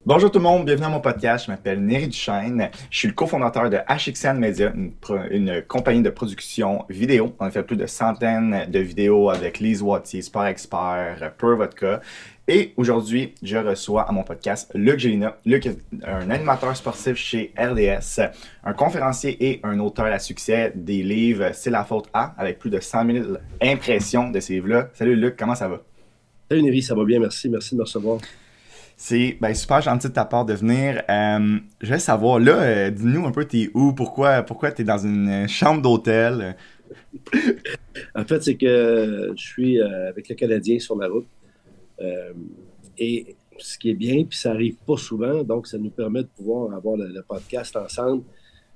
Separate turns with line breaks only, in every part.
Bonjour tout le monde, bienvenue à mon podcast. Je m'appelle Néry Duchesne. Je suis le cofondateur de HXN Media, une compagnie de production vidéo. On a fait plus de centaines de vidéos avec Lise Wattier, Sport Expert, Pure Vodka. Et aujourd'hui, je reçois à mon podcast Luc Gélina. Luc est un animateur sportif chez RDS, un conférencier et un auteur à succès des livres C'est la faute à, avec plus de 100 000 impressions de ces livres-là. Salut Luc, comment ça va?
Salut Néry, ça va bien, merci. Merci de me recevoir.
C'est super gentil de ta part de venir. Je vais savoir, là, dis-nous un peu t'es où, pourquoi t'es dans une chambre d'hôtel.
En fait, c'est que je suis avec le Canadien sur la route. Euh, et ce qui est bien, puis ça arrive pas souvent, donc ça nous permet de pouvoir avoir le podcast ensemble.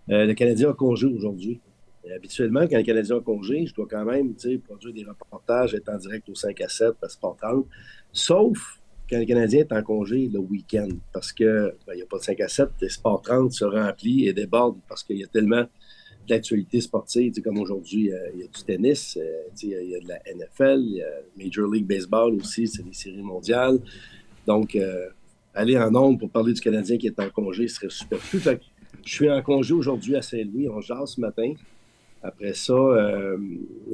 Le Canadien a congé aujourd'hui. Et habituellement, quand le Canadien a congé, je dois quand même produire des reportages, être en direct au 5 à 7, à Sport 30. Sauf quand le Canadien est en congé le week-end, parce que il n'y a pas de 5 à 7, les Sport 30 se remplit et déborde parce qu'il y a tellement d'actualités sportives, comme aujourd'hui, il y a du tennis, il y a de la NFL, il y a Major League Baseball aussi, c'est des séries mondiales. Donc, aller en ondes pour parler du Canadien qui est en congé serait superflu. Fait que je suis en congé aujourd'hui à Saint-Louis, on jase ce matin. Après ça,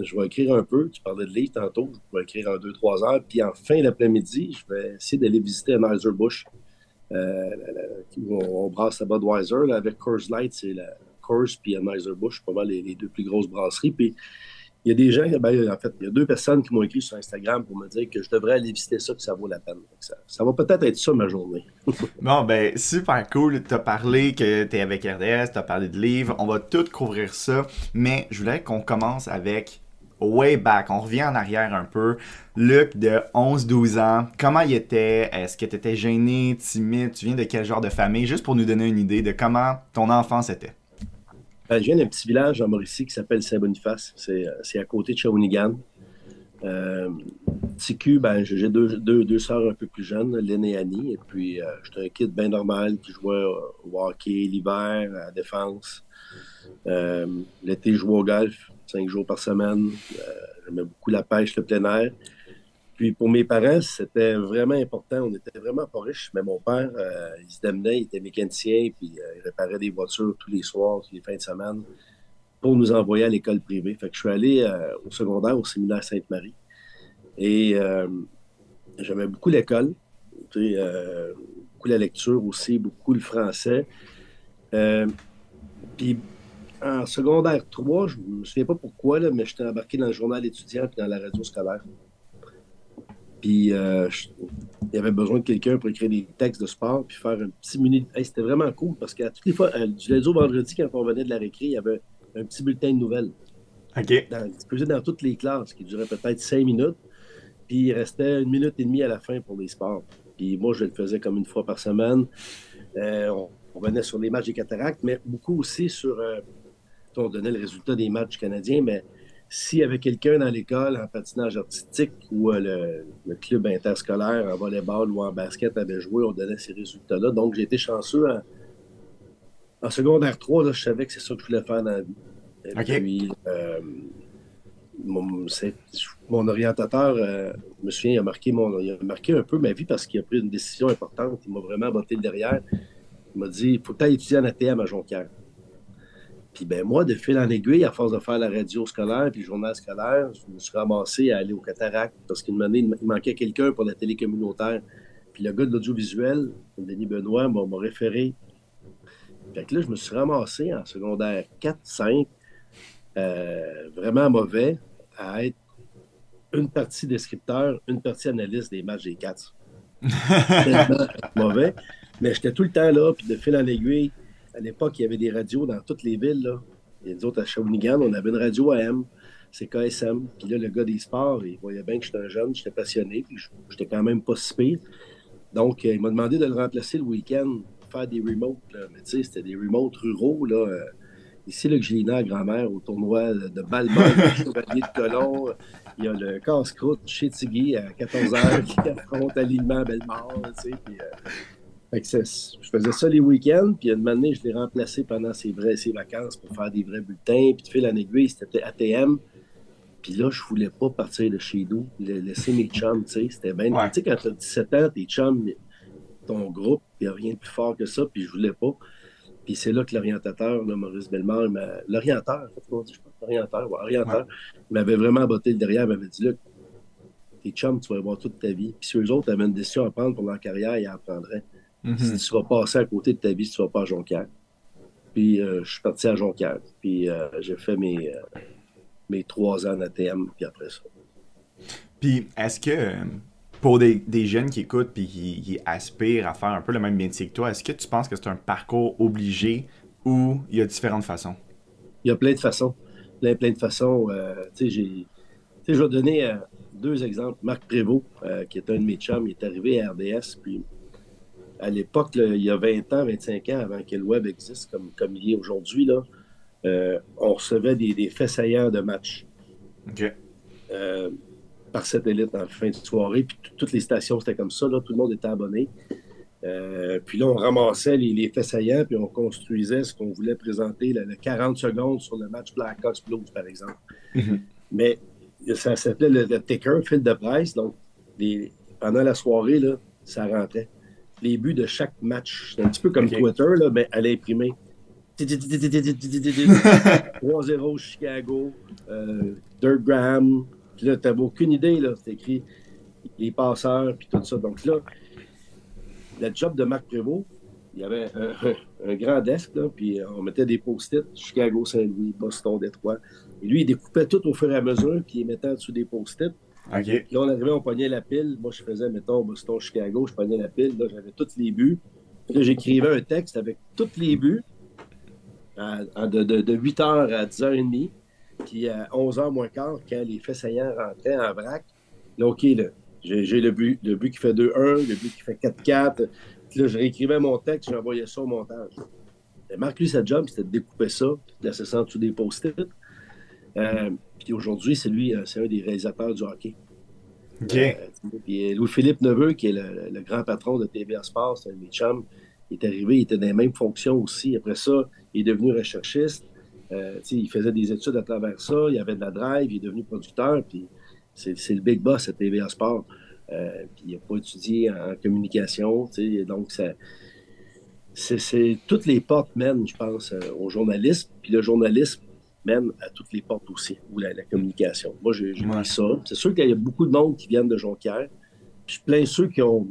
je vais écrire un peu. Tu parlais de livres tantôt. Je vais écrire en 2, 3 heures. Puis en fin d'après-midi, je vais essayer d'aller visiter Anheuser-Busch. Où on brasse la Budweiser. Là, avec Coors Light, c'est la Coors puis Anheuser-Busch, pas mal les deux plus grosses brasseries. Puis il y a des gens, ben, en fait, il y a 2 personnes qui m'ont écrit sur Instagram pour me dire que je devrais aller visiter ça, que ça vaut la peine. Ça va peut-être être ça ma journée.
Bon, ben, super cool. T'as parlé que t'es avec RDS, t'as parlé de livres. On va tout couvrir ça. Mais je voulais qu'on commence avec way back. On revient en arrière un peu. Luc de 11 12 ans, comment il était? Est-ce que t'étais gêné, timide? Tu viens de quel genre de famille? Juste pour nous donner une idée de comment ton enfance était.
Je viens d'un petit village en Mauricie qui s'appelle Saint-Boniface. C'est à côté de Shawinigan. Euh, TQ, ben, j'ai deux sœurs un peu plus jeunes, Lynn et Annie. Et puis, j'étais un kid bien normal qui jouait au hockey l'hiver, à la défense. Euh, L'été, je jouais au golf 5 jours par semaine. J'aimais beaucoup la pêche, le plein air. Puis pour mes parents, c'était vraiment important. On n'était vraiment pas riches, mais mon père, il se démenait, il était mécanicien, puis il réparait des voitures tous les soirs, tous les fins de semaine, pour nous envoyer à l'école privée. Fait que je suis allé au secondaire, au séminaire Sainte-Marie. Et j'aimais beaucoup l'école, beaucoup la lecture aussi, beaucoup le français. Euh, Puis en secondaire 3, je ne me souviens pas pourquoi, là, mais j'étais embarqué dans le journal étudiant et dans la radio scolaire. Puis il y avait besoin de quelqu'un pour écrire des textes de sport, puis faire un petit mini. Hey, c'était vraiment cool parce qu'à toutes les fois, du lundi au vendredi, quand on venait de la récré, il y avait un petit bulletin de nouvelles
OK.
distribué dans toutes les classes qui durait peut-être 5 minutes. Puis il restait 1 minute et demie à la fin pour les sports. Puis moi, je le faisais comme une fois par semaine. On venait sur les matchs des cataractes, mais beaucoup aussi sur. On donnait le résultat des matchs canadiens, mais s'il y avait quelqu'un dans l'école en patinage artistique ou le club interscolaire en volleyball ou en basket avait joué, on donnait ces résultats-là. Donc, j'ai été chanceux en secondaire 3, là, je savais que c'est ça que je voulais faire dans la vie. Et
OK.
puis, mon, mon orientateur, je me souviens, il a marqué un peu ma vie parce qu'il a pris une décision importante. Il m'a vraiment botté le derrière. Il m'a dit, il faut que tu ailles étudier en ATM à Jonquière. Puis ben moi, de fil en aiguille, à force de faire la radio scolaire puis le journal scolaire, je me suis ramassé à aller au cataract parce qu'une année, il manquait quelqu'un pour la télé communautaire. Puis le gars de l'audiovisuel, Denis Benoît, m'a référé. Fait que là, je me suis ramassé en secondaire 4, 5, vraiment mauvais, à être une partie descripteur, une partie analyste des matchs des Cats. Tellement mauvais. Mais j'étais tout le temps là, puis de fil en aiguille, à l'époque, il y avait des radios dans toutes les villes. Là. Et nous autres, à Shawinigan, on avait une radio AM, c'est KSM. Puis là, le gars des sports, il voyait bien que j'étais un jeune, j'étais passionné, puis j'étais quand même pas si pire. Donc, il m'a demandé de le remplacer le week-end pour faire des remotes. Là. Mais tu sais, c'était des remotes ruraux. Là, ici, là, que j'ai né à grand-mère au tournoi de balle-ball de Chevalier de Colomb. Il y a le casse-croûte chez Tigui à 14 heures qui affronte Alignement à Bellemare. Tu sais, puis, fait que je faisais ça les week-ends, puis une année, je l'ai remplacé pendant ses vacances pour faire des vrais bulletins. Puis de fil en aiguille, c'était ATM. Puis là, je voulais pas partir de chez nous, laisser mes chums, tu sais. C'était bien. Tu
Ouais.
sais, quand tu as 17 ans, tes chums, ton groupe, il n'y a rien de plus fort que ça, puis je voulais pas. Puis c'est là que l'orientateur, là, Maurice Bellemare, l'orienteur,
Ouais.
orienteur, il m'avait vraiment botté le derrière, il m'avait dit, là, tes chums, tu vas les voir toute ta vie. Puis si eux autres avaient une décision à prendre pour leur carrière, ils en prendraient. Si
Mhm.
tu vas passer à côté de ta vie, si tu ne vas pas à Jonquière. Puis je suis parti à Jonquière. Puis j'ai fait mes 3 ans en ATM, puis après ça.
Puis, est-ce que pour des jeunes qui écoutent puis qui aspirent à faire un peu le même métier que toi, est-ce que tu penses que c'est un parcours obligé ou il y a différentes façons?
Il y a plein de façons. Plein de façons. Je vais donner 2 exemples. Marc Prévost, qui est un de mes chums, il est arrivé à RDS. Puis à l'époque, là, il y a 20 ans, 25 ans, avant que le web existe comme il est aujourd'hui, là, on recevait des faits saillants de matchs
OK.
euh, par satellite en fin de soirée. Puis toutes les stations, c'était comme ça. Là, tout le monde était abonné. Puis là, on ramassait les faits saillants, puis on construisait ce qu'on voulait présenter, le 40 secondes sur le match Blackhawks Blues, par exemple.
Mhm.
Mais ça s'appelait le ticker, fil de presse. Donc, pendant la soirée, là, ça rentrait. Les buts de chaque match. C'est un petit peu comme
OK.
Twitter, là, mais à l'imprimer. 3-0 Chicago, Dirk Graham. Puis là, tu n'avais aucune idée, là. C'était écrit les passeurs, puis tout ça. Donc là, le job de Marc Prévost, il y avait un grand desk, là, puis on mettait des post-it, Chicago, Saint-Louis, Boston, Détroit. Et lui, il découpait tout au fur et à mesure, puis il mettait en dessous des post-it.
OK.
Puis là, on arrivait, on pognait la pile. Moi, je faisais, mettons, Boston, Chicago, je pognais la pile. Là, j'avais tous les buts. Puis là, j'écrivais un texte avec tous les buts de 8h à 10h30. Puis à 11h moins quart, quand les faits saillants rentraient en vrac, là, OK, là, j'ai le but qui fait 2-1, le but qui fait 4-4. Puis là, je réécrivais mon texte, j'envoyais ça au montage. Et Marc, lui, sa job, c'était de découper ça, de laisser ça en dessous des post-it. Puis aujourd'hui, c'est un des réalisateurs du hockey.
OK.
Puis Louis-Philippe Neveu, qui est le grand patron de TVA Sport, c'est un de mes chums, il est arrivé, il était dans les mêmes fonctions aussi. Après ça, il est devenu recherchiste. Il faisait des études à travers ça, il avait de la drive, il est devenu producteur, puis c'est le big boss à TVA Sport. Puis il n'a pas étudié en communication, donc c'est toutes les portes mènent, je pense, au journalisme, puis le journalisme mène à toutes les portes aussi, ou la communication. Moi, j'ai
Ouais.
pris ça. C'est sûr qu'il y a beaucoup de monde qui viennent de Jonquière, puis je plains ceux qui ont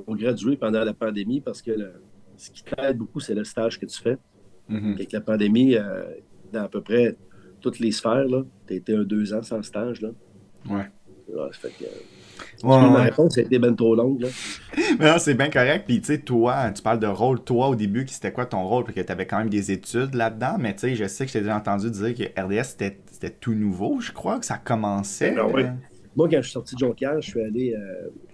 gradué pendant la pandémie parce que ce qui t'aide beaucoup, c'est le stage que tu fais.
Mhm.
Avec la pandémie, dans à peu près toutes les sphères, tu as été 2 ans sans stage. Là.
Ouais.
Ouais, ça fait que,
Ouais,
excuse, ma
ouais.
réponse a été ben trop longue. Là.
Mais non, c'est bien correct. Puis, tu sais, toi, tu parles de rôle. Toi, au début, c'était quoi ton rôle? Parce que tu avais quand même des études là-dedans. Mais, tu sais, je sais que je t'ai déjà entendu dire que RDS, c'était tout nouveau, je crois, que ça commençait.
Ben, ouais. Moi, quand je suis sorti de Jonquière, je suis allé.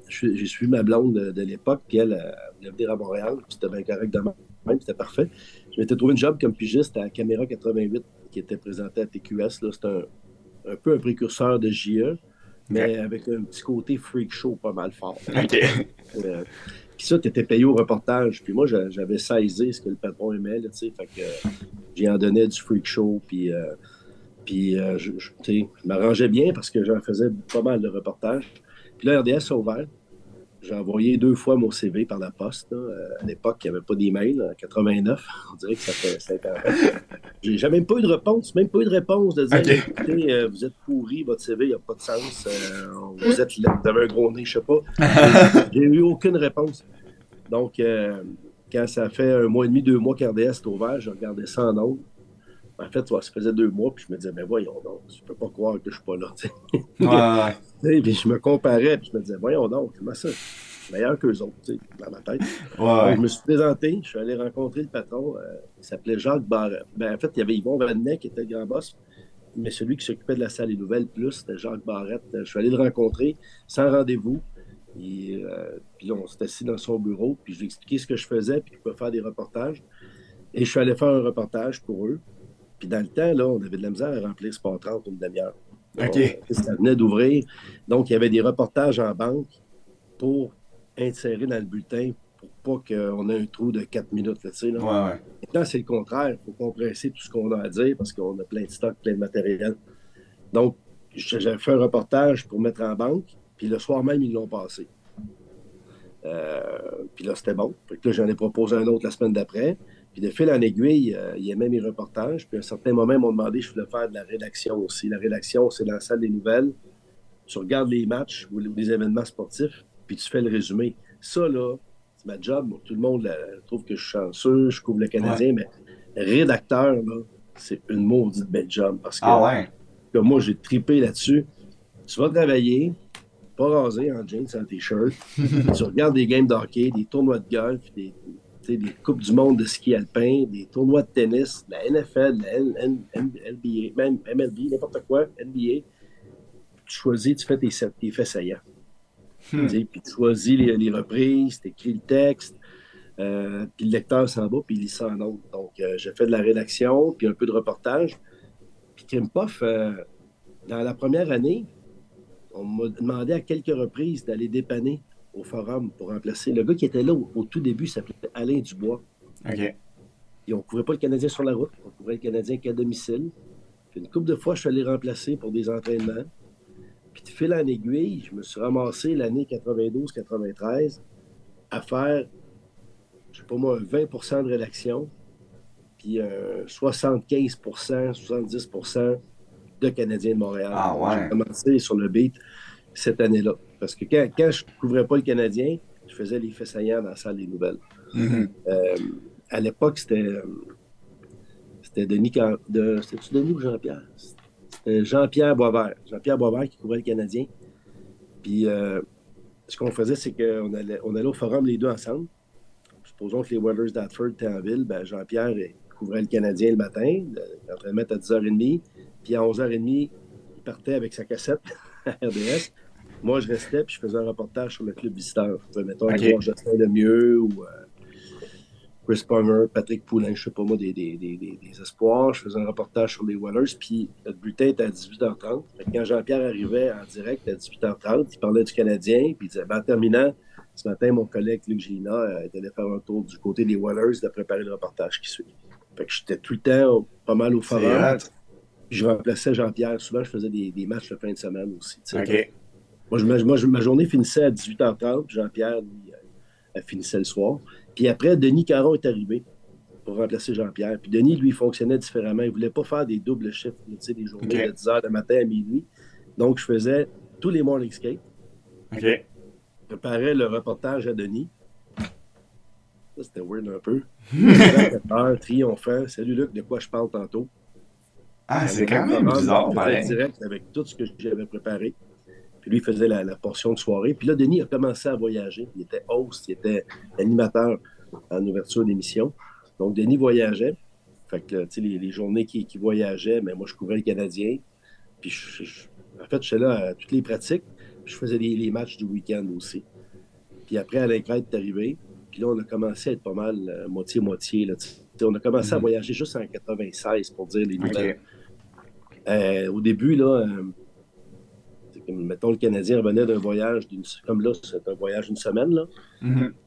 J'ai suivi ma blonde de l'époque, puis elle voulait venir à Montréal, puis c'était bien correct de même, c'était parfait. Je m'étais trouvé une job comme pigiste à Caméra 88, qui était présenté à TQS. C'était un peu un précurseur de JE, mais
OK.
avec un petit côté freak show pas mal fort.
OK.
Puis ça, tu étais payé au reportage. Puis moi, j'avais saisi ce que le patron aimait, tu sais. Fait que j'y en donnais du freak show. Puis je m'arrangeais bien parce que j'en faisais pas mal de reportages. Puis là, RDS a ouvert. J'ai envoyé 2 fois mon CV par la poste. Là. À l'époque, il n'y avait pas d'email. En 89, on dirait que ça fait 5 ans. J'ai même pas eu de réponse. Même pas eu de réponse de dire
OK.
écoutez, vous êtes pourri, votre CV n'a pas de sens. Vous avez un gros nez, je sais pas. J'ai eu aucune réponse. Donc, quand ça fait 1 mois et demi, 2 mois qu'RDS est ouvert, je regardais ça en ondes. En fait, ça faisait 2 mois, puis je me disais, mais voyons donc, je peux pas croire que je suis pas là.
Ouais, ouais.
Puis je me comparais, puis je me disais, voyons donc, comment ça? Je suis meilleur qu'eux autres, dans ma tête.
Ouais,
Donc,
ouais.
je me suis présenté, je suis allé rencontrer le patron, il s'appelait Jacques Barrette. Ben, en fait, il y avait Yvon Vanet qui était le grand boss, mais celui qui s'occupait de la salle des nouvelles plus, c'était Jacques Barrette. Je suis allé le rencontrer sans rendez-vous. Puis là, on s'est assis dans son bureau, puis je lui ai expliqué ce que je faisais, puis qu'il pouvait faire des reportages. Et je suis allé faire un reportage pour eux. Puis dans le temps, là, on avait de la misère à remplir Sport 30 une demi-heure.
OK.
Ça venait d'ouvrir. Donc, il y avait des reportages en banque pour insérer dans le bulletin pour pas qu'on ait un trou de 4 minutes. Là, là.
Ouais, ouais.
Maintenant, c'est le contraire. Il faut compresser tout ce qu'on a à dire parce qu'on a plein de stocks, plein de matériel. Donc, j'avais fait un reportage pour mettre en banque, puis le soir même, ils l'ont passé. Puis là, c'était bon. Fait que là, j'en ai proposé un autre la semaine d'après. Puis de fil en aiguille, il aimait mes reportages. Puis à un certain moment, ils m'ont demandé si je voulais faire de la rédaction aussi. La rédaction, c'est dans la salle des nouvelles. Tu regardes les matchs ou les événements sportifs, puis tu fais le résumé. Ça, là, c'est ma job. Bon, tout le monde trouve que je suis chanceux, je couvre le Canadien, mais rédacteur, là, c'est une maudite belle job. Parce que, moi, j'ai trippé là-dessus. Tu vas travailler, pas rasé en jeans, en t-shirt. Tu regardes des games de hockey, des tournois de golf, des coupes du monde de ski alpin, des tournois de tennis, de la NFL, de la NBA, même MLB, n'importe quoi, NBA. Tu choisis, tu fais tes faits saillants. Puis tu choisis les reprises, tu écris le texte, puis le lecteur s'en va, puis il lit ça en autre. Donc, j'ai fait de la rédaction, puis un peu de reportage. Puis Kim Poff, dans la première année, on m'a demandé à quelques reprises d'aller dépanner au forum pour remplacer. Le gars qui était là au tout début s'appelait Alain Dubois.
OK.
Et on ne couvrait pas le Canadien sur la route, on couvrait le Canadien qu'à domicile. Puis une couple de fois, je suis allé remplacer pour des entraînements. Puis de fil en aiguille, je me suis ramassé l'année 92-93 à faire, je sais pas moi, 20 de rédaction, puis 75 70 de Canadiens de Montréal.
Ah ouais.
J'ai commencé sur le beat cette année-là. Parce que quand je ne couvrais pas le Canadien, je faisais les faits saillants dans la salle des nouvelles. À l'époque, c'était Denis... C'était-tu Denis ou Jean-Pierre? C'était Jean-Pierre Boisvert. Jean-Pierre Boisvert qui couvrait le Canadien. Puis ce qu'on faisait, c'est qu'on allait au forum les deux ensemble. Supposons que les Oilers d'Hartford étaient en ville. Ben, Jean-Pierre couvrait le Canadien le matin. L'entraînement était à 10h30. Puis à 11h30, il partait avec sa cassette à RDS. Moi, je restais puis je faisais un reportage sur le club visiteur. Mettons, voir Justin Lemieux ou Chris Palmer, Patrick Poulin, je sais pas moi, des espoirs. Je faisais un reportage sur les Oilers. Puis notre bulletin était à 18h30. Fait que quand Jean-Pierre arrivait en direct à 18h30, il parlait du Canadien. Puis il disait, en terminant, ce matin, mon collègue Luc Gélina est allé faire un tour du côté des Oilers de préparer le reportage qui suit. Fait que j'étais tout le temps pas mal au forum. Je remplaçais Jean-Pierre. Souvent, je faisais des matchs de fin de semaine aussi.
OK.
Ma journée finissait à 18h30. Jean-Pierre, lui, elle finissait le soir. Puis après, Denis Caron est arrivé pour remplacer Jean-Pierre. Puis Denis, lui, fonctionnait différemment. Il ne voulait pas faire des doubles chiffres, des journées de 10h le matin à minuit. Donc, je faisais tous les morning skates.
OK.
Je préparais le reportage à Denis. Ça, c'était weird un peu. 24h, triomphant. Salut Luc, de quoi je parle tantôt?
Ah, c'est quand même bizarre, pareil.
Direct avec tout ce que j'avais préparé. Puis lui, il faisait la portion de soirée. Puis là, Denis a commencé à voyager. Il était host, il était animateur en ouverture d'émission. Donc, Denis voyageait. Fait que, tu sais, les journées qu'il voyageait, mais moi, je couvrais le Canadien. Puis, en fait, j'étais là à toutes les pratiques. Puis je faisais les matchs du week-end aussi. Puis après, Alain Crête est arrivé. Puis là, on a commencé à être pas mal moitié-moitié. Là, on a commencé à voyager juste en 96, pour dire les nouvelles. Au début, là... mettons, le Canadien revenait d'un voyage, comme là, c'est un voyage d'une semaine. Là.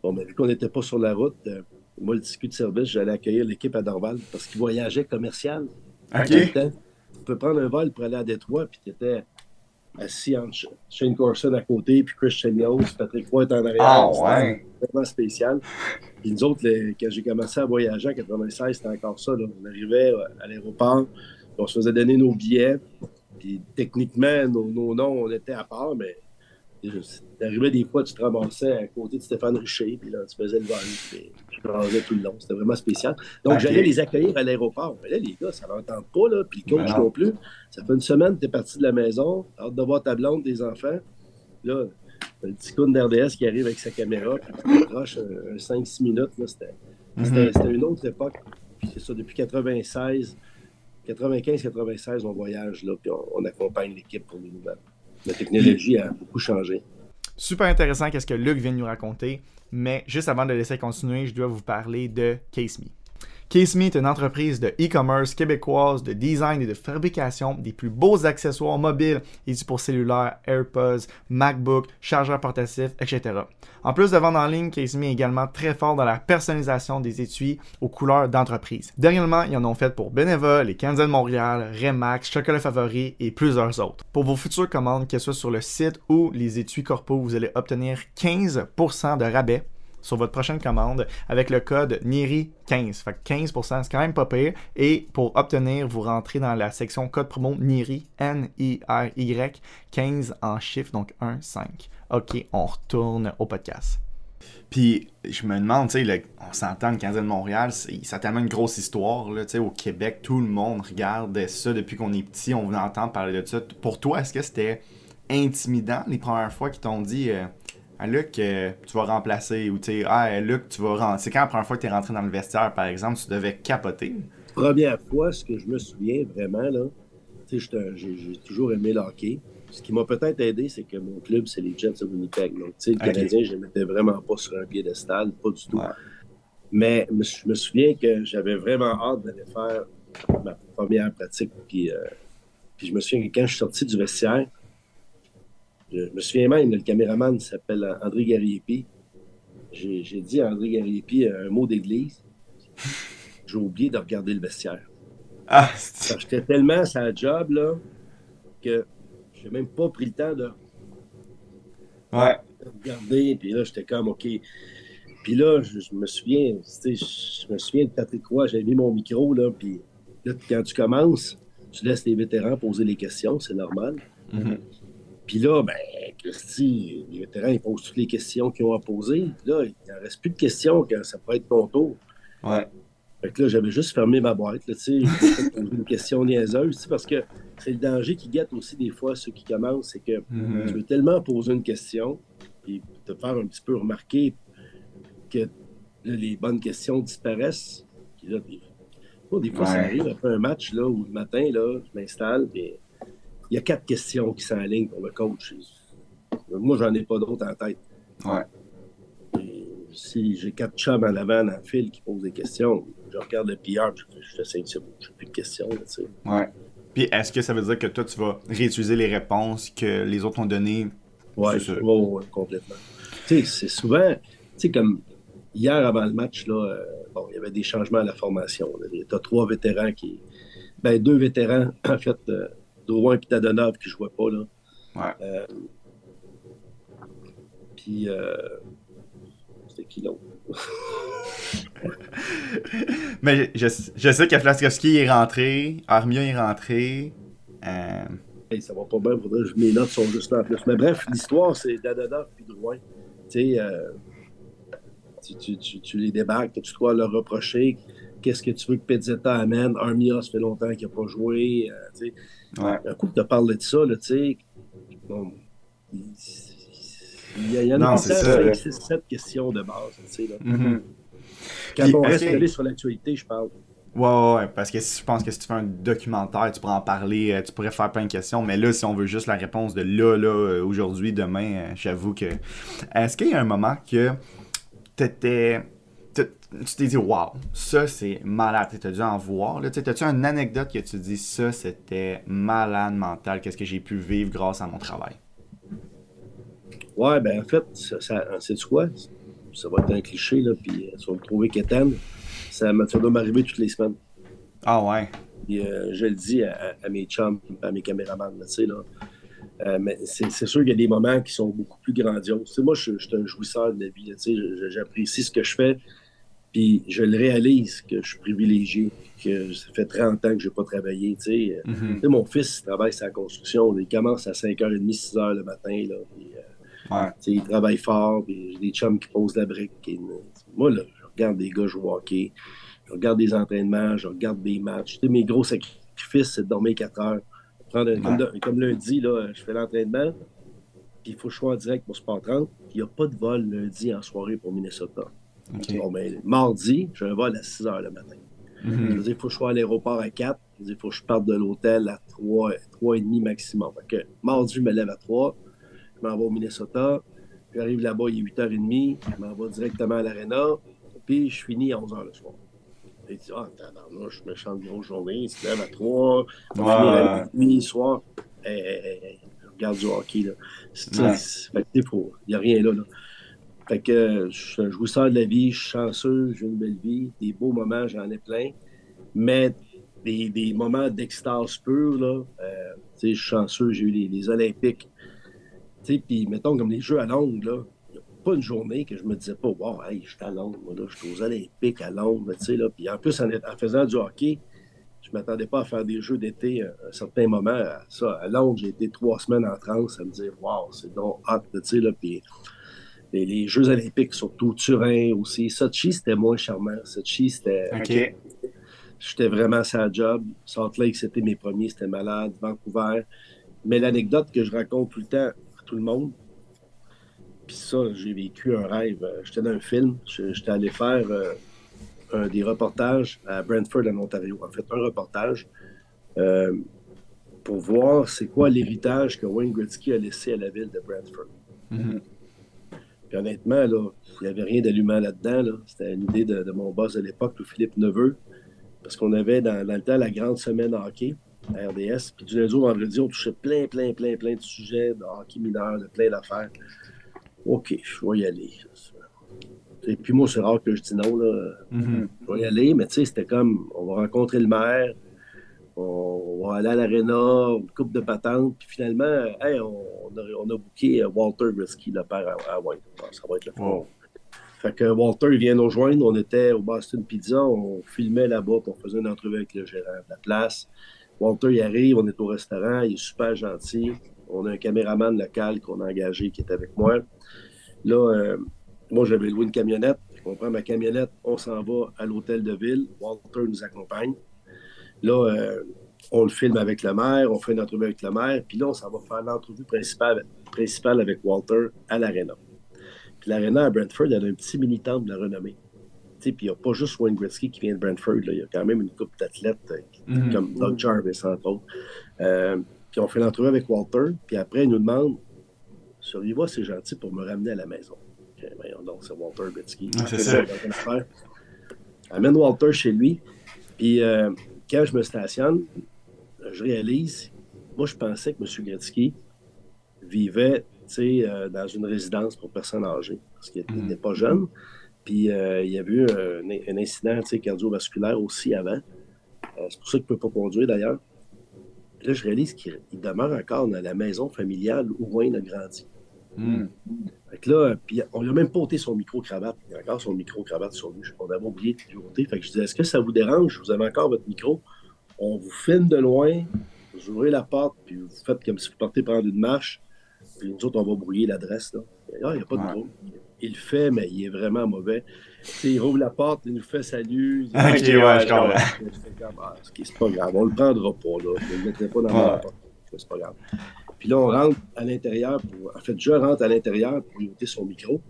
Bon, mais vu qu'on n'était pas sur la route, moi, le disque de service, j'allais accueillir l'équipe à Dorval parce qu'ils voyageaient commercial.
OK.
Tu peux prendre un vol pour aller à Détroit, puis tu étais assis entre Shane Corson à côté, puis Chris Chelios, Patrick Roy est en arrière.
Ah, ouais.
C'était vraiment spécial. Puis nous autres, quand j'ai commencé à voyager en 96, c'était encore ça. Là. On arrivait à l'aéroport, on se faisait donner nos billets. Puis techniquement, nos noms, on était à part, mais t'arrivais des fois, tu te ramassais à côté de Stéphane Richer, puis là, tu faisais le vol, puis tu rasais tout le long. C'était vraiment spécial. Donc, j'allais les accueillir à l'aéroport. Mais là, les gars, ça ne leur tente pas, là, puis le coach non plus. Ça fait une semaine que tu es parti de la maison, hâte de voir ta blonde, tes enfants. Là, t'as le petit coune d'RDS qui arrive avec sa caméra, puis tu t'approches 5-6 minutes. Là, c'était une autre époque. Puis c'est ça, depuis 96... 95-96, on voyage, là, puis on accompagne l'équipe pour les nouvelles. La technologie a beaucoup changé.
Super intéressant qu'est-ce que Luc vient de nous raconter, mais juste avant de le laisser continuer, je dois vous parler de Case Me.
Case Me est une entreprise de e-commerce québécoise de design et de fabrication des plus beaux accessoires mobiles et du pour cellulaire, AirPods, MacBook, chargeurs portatifs, etc. En plus de vendre en ligne, Case Me est également très fort dans la personnalisation des étuis aux couleurs d'entreprise. Dernièrement, ils en ont fait pour Beneva, les Canadiens de Montréal, Remax, Chocolat Favori et plusieurs autres. Pour vos futures commandes, qu'elles soient sur le site ou les étuis corpo, vous allez obtenir 15% de rabais sur votre prochaine commande avec le code NIRI15. Fait que 15%, c'est quand même pas pire. Et pour obtenir, vous rentrez dans la section code promo NIRI, N-I-R-Y, 15 en chiffres, donc 1, 5. OK, on retourne au podcast. Puis, je me demande, tu sais, on s'entend, le Canadien de Montréal, ça a tellement une grosse histoire, là, tu sais, au Québec, tout le monde regarde ça depuis qu'on est petit, on veut entendre parler de ça. Pour toi, est-ce que c'était intimidant les premières fois qu'ils t'ont dit Luc, tu vas remplacer, ou tu sais, Luc, tu vas rentrer. C'est quand la première fois que tu es rentré dans le vestiaire, par exemple, tu devais capoter?
Première fois, ce que je me souviens vraiment, là, tu sais, j'ai toujours aimé le hockey. Ce qui m'a peut-être aidé, c'est que mon club, c'est les Jets de Winnipeg. Donc, tu sais, le Canadien, je ne mettais vraiment pas sur un piédestal, pas du tout. Ouais. Mais je me souviens que j'avais vraiment hâte d'aller faire ma première pratique. Puis je me souviens que quand je suis sorti du vestiaire, je me souviens même, le caméraman s'appelle André Gariepi. J'ai dit à André Gariepi un mot d'église. J'ai oublié de regarder le vestiaire. J'étais tellement sur la job là, que je n'ai même pas pris le temps de regarder. Puis là, j'étais comme OK. Puis là, je me souviens de Patrick Roy, j'avais mis mon micro, là, puis là, quand tu commences, tu laisses les vétérans poser les questions, c'est normal. Mm-hmm. Puis là, ben, Christy, les vétérans, ils posent toutes les questions qu'ils ont à poser. Puis là, il n'en reste plus de questions quand ça pourrait être ton tour.
Ouais.
Fait que là, j'avais juste fermé ma boîte, là, tu sais, j'ai posé une question niaiseuse, tu sais, parce que c'est le danger qui guette aussi des fois ceux qui commencent, c'est que tu veux tellement poser une question et te faire un petit peu remarquer que là, les bonnes questions disparaissent. Puis là, des fois, ça arrive après un match, là, où le matin, là, je m'installe, et il y a 4 questions qui s'enlignent pour le coach. Moi, j'en ai pas d'autres en tête.
Ouais.
Et si j'ai 4 chums en avant dans le fil qui posent des questions, je regarde le PR, je fais 5 secondes, je n'ai plus de questions. Là, tu sais.
Ouais. Puis est-ce que ça veut dire que toi, tu vas réutiliser les réponses que les autres ont données?
Oui, complètement. Tu sais, c'est souvent, tu sais, comme hier avant le match, là, il y avait des changements à la formation. Tu as 3 vétérans Ben, 2 vétérans, en fait, Drouin et Tadonov qui ne jouaient pas, là.
Ouais.
Puis, c'était qui l'autre?
Mais je sais que Flaskowski est rentré, Armia est rentré.
Hey, ça va pas bien, mes notes sont juste là en plus. Mais bref, l'histoire, c'est Tadonov et Drouin. Tu sais, tu les débarques, tu dois leur reprocher. Qu'est-ce que tu veux que Pezzetta amène? Armia, ça fait longtemps qu'il n'a pas joué. Un coup que tu as parlé de ça, tu sais, bon, il y en a 5, 6, 7 questions de base. Tu sais, là.
Mm-hmm.
Quand on reste allé sur l'actualité, je parle.
Ouais, parce que je pense que si tu fais un documentaire, tu pourrais en parler, tu pourrais faire plein de questions, mais là, si on veut juste la réponse de là, aujourd'hui, demain, j'avoue que... Est-ce qu'il y a un moment que tu t'es dit, wow, ça c'est malade, tu as dû en voir, là, t'as-tu une anecdote que tu dis, ça c'était malade mental, qu'est-ce que j'ai pu vivre grâce à mon travail?
Ouais, ben en fait, c'est quoi? Ça va être un cliché, là, puis tu vas me trouver quétaine. Ça doit m'arriver toutes les semaines.
Ah ouais?
Puis, je le dis à mes chums, à mes caméramans, tu sais, là. Mais c'est sûr qu'il y a des moments qui sont beaucoup plus grandioses. Tu sais, moi, je suis un jouisseur de la vie. Tu sais, j'apprécie ce que je fais. Puis je le réalise que je suis privilégié, que ça fait 30 ans que je n'ai pas travaillé. Tu sais. Tu sais, mon fils travaille sur la construction. Là, il commence à 5h30, 6h le matin. Là, puis, tu sais, il travaille fort. Puis j'ai des chums qui posent la brique. Et, moi, là, je regarde des gars jouer au hockey. Je regarde des entraînements. Je regarde des matchs. Tu sais, mes gros sacrifices, c'est de dormir 4 heures. Comme lundi, là, je fais l'entraînement, puis il faut que je sois en direct pour Sport 30. Il n'y a pas de vol lundi en soirée pour Minnesota.
Okay.
Bon, ben, mardi, j'ai un vol à 6 h le matin. Je veux dire, il faut que je sois à l'aéroport à 4. Je veux dire, il faut que je parte de l'hôtel à 3h30 maximum. Fait que mardi, je me lève à 3. Je m'en vais au Minnesota. J'arrive là-bas, il est 8h30. Je m'en vais directement à l'aréna. Puis je finis à 11h le soir. Il dit, ah, tabarnouche, méchante grosse journée, il se lève à 3, on va finir
Ouais.
à minuit, soir. Je regarde du hockey, là.
Ouais.
Il n'y a rien là, là. Fait que je suis un jouisseur de la vie, je suis chanceux, j'ai une belle vie, des beaux moments, j'en ai plein. Mais des moments d'extase pure, là, je suis chanceux, j'ai eu les Olympiques. Puis mettons comme les Jeux à Londres, là, il n'y a pas une journée que je me disais pas, wow, hey, je suis à Londres, moi, là, je suis aux Olympiques à Londres, là. Puis en plus, en faisant du hockey, je ne m'attendais pas à faire des Jeux d'été à un certain moment. À Londres, j'ai été 3 semaines en transe à me dire, wow, c'est donc hot, là. Puis les Jeux olympiques, surtout Turin aussi. Sochi, c'était moins charmant. Sochi, c'était.
OK.
J'étais vraiment sa job. Salt Lake, c'était mes premiers, c'était malade. Vancouver. Mais l'anecdote que je raconte tout le temps à tout le monde, puis ça, j'ai vécu un rêve. J'étais dans un film. J'étais allé faire des reportages à Brantford, en Ontario. En fait, un reportage euh, pour voir c'est quoi l'héritage que Wayne Gretzky a laissé à la ville de Brantford.
Mhm.
Puis honnêtement, là, il n'y avait rien d'allumant là-dedans. Là. C'était une idée de mon boss de l'époque, le Philippe Neveu, parce qu'on avait dans le temps la grande semaine hockey à RDS. Puis du lundi au vendredi, on touchait plein de sujets de hockey mineur, de plein d'affaires. OK, je vais y aller. Et puis moi, c'est rare que je dis non. Là.
Mhm.
Je vais y aller, mais tu sais, c'était comme on va rencontrer le maire, on va aller à l'aréna, une coupe de patente, puis finalement, hey, on a booké Walter Gretzky, le père à Wayne. Bon, ça va être le fun.
Wow.
Fait que Walter, il vient nous rejoindre. On était au Boston Pizza, on filmait là-bas, puis on faisait une entrevue avec le gérant de la place. Walter, il arrive, on est au restaurant, il est super gentil. On a un caméraman local qu'on a engagé qui est avec moi. Là, moi, j'avais loué une camionnette. On prend ma camionnette, on s'en va à l'hôtel de ville. Walter nous accompagne. Là, on le filme avec le maire, on fait une entrevue avec le maire, puis là, on s'en va faire l'entrevue principale avec Walter à l'Arena. Puis l'Arena à Brantford, elle a un petit mini-temple de la renommée. Puis il n'y a pas juste Wayne Gretzky qui vient de Brantford, il y a quand même une couple d'athlètes comme Doug Jarvis, entre autres. Puis on fait l'entrevue avec Walter, puis après, il nous demande seriez-vous assez gentil pour me ramener à la maison? Okay, donc, c'est Walter Gretzky.
Ah, c'est ça.
Amène Walter chez lui, puis quand je me stationne, je réalise, moi, je pensais que M. Gretzky vivait dans une résidence pour personnes âgées, parce qu'il n'était pas jeune. Puis il y avait eu un incident cardiovasculaire aussi avant. C'est pour ça qu'il ne peut pas conduire, d'ailleurs. Là, je réalise qu'il demeure encore dans la maison familiale où Wayne a grandi. Fait que là, puis on lui a même pas ôté son micro-cravate. Il y a encore son micro-cravate sur lui. On avait oublié de lui ôter. Fait que je disais, est-ce que ça vous dérange? Vous avez encore votre micro? On vous filme de loin, vous ouvrez la porte, puis vous faites comme si vous partez prendre une marche. Puis nous autres, on va brouiller l'adresse. Là. Il n'y a pas de trouble. Il le fait, mais il est vraiment mauvais. T'sais, il ouvre la porte, il nous fait salut.
Ok, ouais, je
comprends. C'est pas grave, on le prendra pas. Là. Ne le mettez pas dans la porte. C'est pas grave. Puis là, on rentre à l'intérieur. En fait, je rentre à l'intérieur pour lui ôter son micro.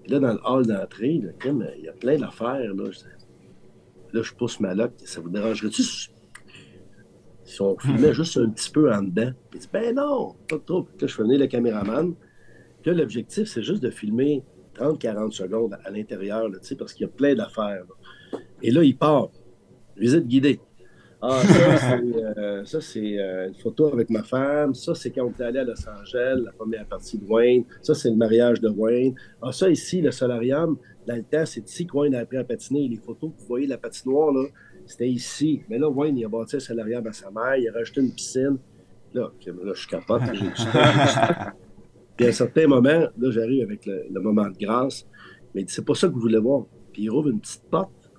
Puis là, dans le hall d'entrée, il y a plein d'affaires. Là, je pousse ma loque. Ça vous dérangerait-tu si on filmait juste un petit peu en dedans? Il dit, ben non, pas trop. Puis là, je fais venir le caméraman. Puis là, l'objectif, c'est juste de filmer 30-40 secondes à l'intérieur, là, parce qu'il y a plein d'affaires. Là. Et là, il part. Visite guidée. Ah, ça, c'est une photo avec ma femme. Ça, c'est quand on est allé à Los Angeles, la première partie de Wayne. Ça, c'est le mariage de Wayne. Ah, ça, ici, le solarium, dans le temps, c'est ici que Wayne a appris à patiner. Les photos que vous voyez, la patinoire, là, c'était ici. Mais là, Wayne, il a bâti un solarium à sa mère. Il a rajouté une piscine. Là je capote. J'ai du stock. Puis à un certain moment, là, j'arrive avec le moment de grâce. Mais il dit, c'est pas ça que vous voulez voir. Puis il rouvre une petite porte.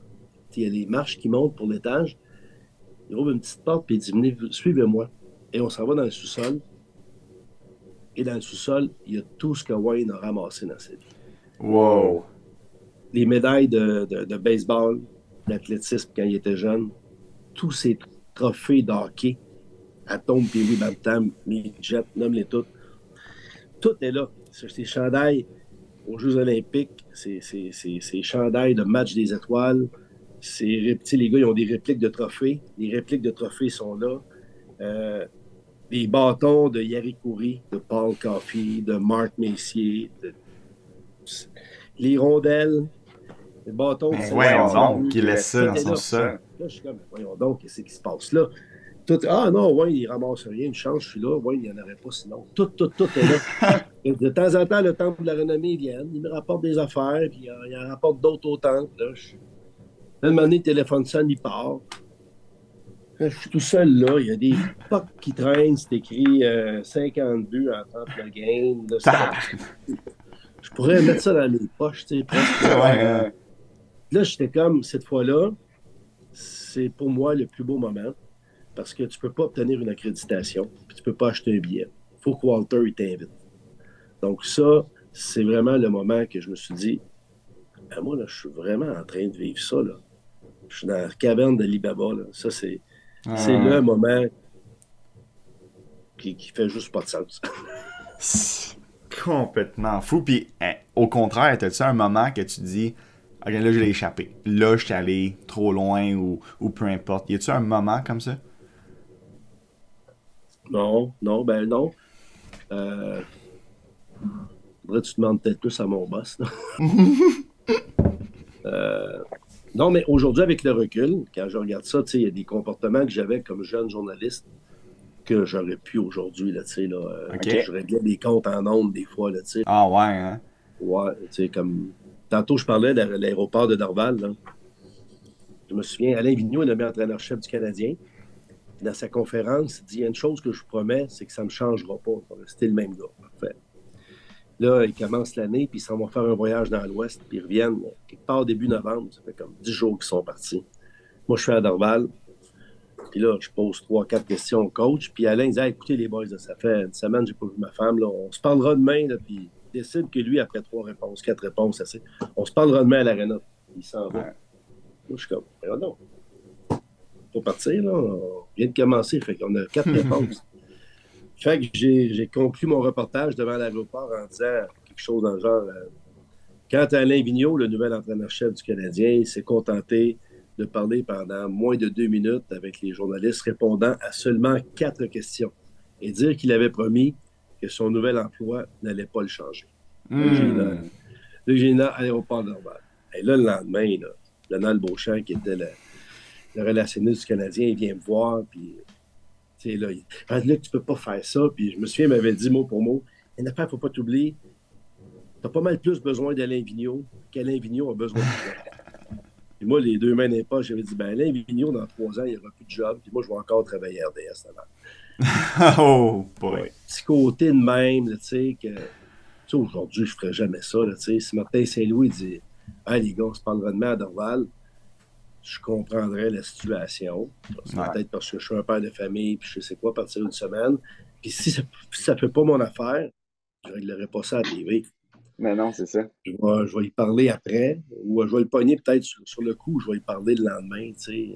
Il y a les marches qui montent pour l'étage. Il ouvre une petite porte, puis il dit, venez, suivez-moi. Et on s'en va dans le sous-sol. Et dans le sous-sol, il y a tout ce que Wayne a ramassé dans sa vie.
Wow!
Les médailles de baseball, d'athlétisme quand il était jeune, tous ses trophées de hockey, Atom, Pee-wee, Bantam, Midget, nomme-les toutes. Tout est là. Ses chandails aux Jeux olympiques, ses chandails de match des étoiles, les gars, ils ont des répliques de trophées. Les répliques de trophées sont là. Des bâtons de Yari Coury, de Paul Coffey, de Marc Messier. Les rondelles. Les bâtons de
Mais
ciment,
voyons
c'est
donc
vu.
qu'il laisse ça dans
Tout est
son
là.
sol.
Là, je suis comme, voyons donc, qu'est-ce qui se passe là? Ah non, ouais, il ramasse rien, une chance, je suis là. Ouais, il n'y en aurait pas sinon. Tout est là. Et de temps en temps, le temple de la renommée, ils viennent, ils me rapportent des affaires, puis ils en rapportent d'autres au temple. Là, là, un moment donné, le téléphone sonne, il part. Là, je suis tout seul là, il y a des pucks qui traînent, c'est écrit 50 buts en 30 le game. Là, je pourrais mettre ça dans mes poches, tu sais, presque. Là,
Ouais, hein.
là j'étais comme, cette fois-là, c'est pour moi le plus beau moment parce que tu ne peux pas obtenir une accréditation, puis tu ne peux pas acheter un billet. Il faut que Walter il t'invite. Donc ça, c'est vraiment le moment que je me suis dit, ah, moi, là, je suis vraiment en train de vivre ça. Là. Je suis dans la caverne de l'Ibaba. Là. Ça, c'est le
Ouais.
moment qui fait juste pas de sens.
C'est complètement fou. Puis, au contraire, t'as-tu un moment que tu dis, ok, là, je l'ai échappé. Là, je suis allé trop loin ou peu importe. Y a-tu un moment comme ça?
Non, non, ben non. Euh, Faudrait que tu demandes peut-être plus à mon boss. Euh, non, mais aujourd'hui, avec le recul, quand je regarde ça, il y a des comportements que j'avais comme jeune journaliste que j'aurais pu aujourd'hui. Là,
Ok.
je réglais des comptes en ondes des fois. Là,
Ah ouais, hein?
ouais, comme... Tantôt, je parlais de l'aéroport de Dorval. Là. Je me souviens, Alain Vigneault est nommé entraîneur-chef du Canadien. Dans sa conférence, il dit, il y a une chose que je vous promets, c'est que ça ne me changera pas. On va rester le même gars. Parfait. Là, ils commencent l'année, puis ils s'en vont faire un voyage dans l'Ouest, puis ils reviennent quelque part début novembre. Ça fait comme 10 jours qu'ils sont partis. Moi, je suis à Dorval, puis là, je pose 3, 4 questions au coach, puis Alain dit, hey, écoutez les boys, là, ça fait une semaine que je n'ai pas vu ma femme, là, on se parlera demain, là, puis il décide que lui, après 3 réponses, 4 réponses, assez, on se parlera demain à l'aréna. Il s'en va.
Ouais.
Moi, je suis comme, non, faut partir, là, on vient de commencer, fait qu'on a 4 réponses. Fait que j'ai conclu mon reportage devant l'aéroport en disant quelque chose dans le genre quand Alain Vigneault, le nouvel entraîneur-chef du Canadien, s'est contenté de parler pendant moins de 2 minutes avec les journalistes, répondant à seulement 4 questions et dire qu'il avait promis que son nouvel emploi n'allait pas le changer.
Hmm.
Là, j'ai à l'aéroport de Laval. Et là, le lendemain, là, Donald Beauchamp, qui était le relationniste du Canadien, il vient me voir, puis là, là, tu ne peux pas faire ça. Puis je me souviens, il m'avait dit mot pour mot, une affaire, il ne faut pas t'oublier, tu as pas mal plus besoin d'Alain Vigneault qu'Alain Vigneault a besoin de toi. Puis moi, les 2 mains dans les poches, j'avais dit, ben Alain Vigneault, dans 3 ans, il n'y aura plus de job, puis moi, je vais encore travailler à RDS.
Oh boy.
Petit côté de même, tu sais, que aujourd'hui, je ne ferais jamais ça. Là, si Martin Saint-Louis dit, ah, les gars, on se parlera demain à Dorval, je comprendrais la situation. C'est
Ouais.
peut-être parce que je suis un père de famille, puis je sais quoi, partir une semaine. Puis si ça ne fait pas mon affaire, je ne réglerai pas ça à la TV.
Mais non, c'est ça.
Je vais y parler après, ou je vais le pogner peut-être sur le coup, je vais y parler le lendemain. Tu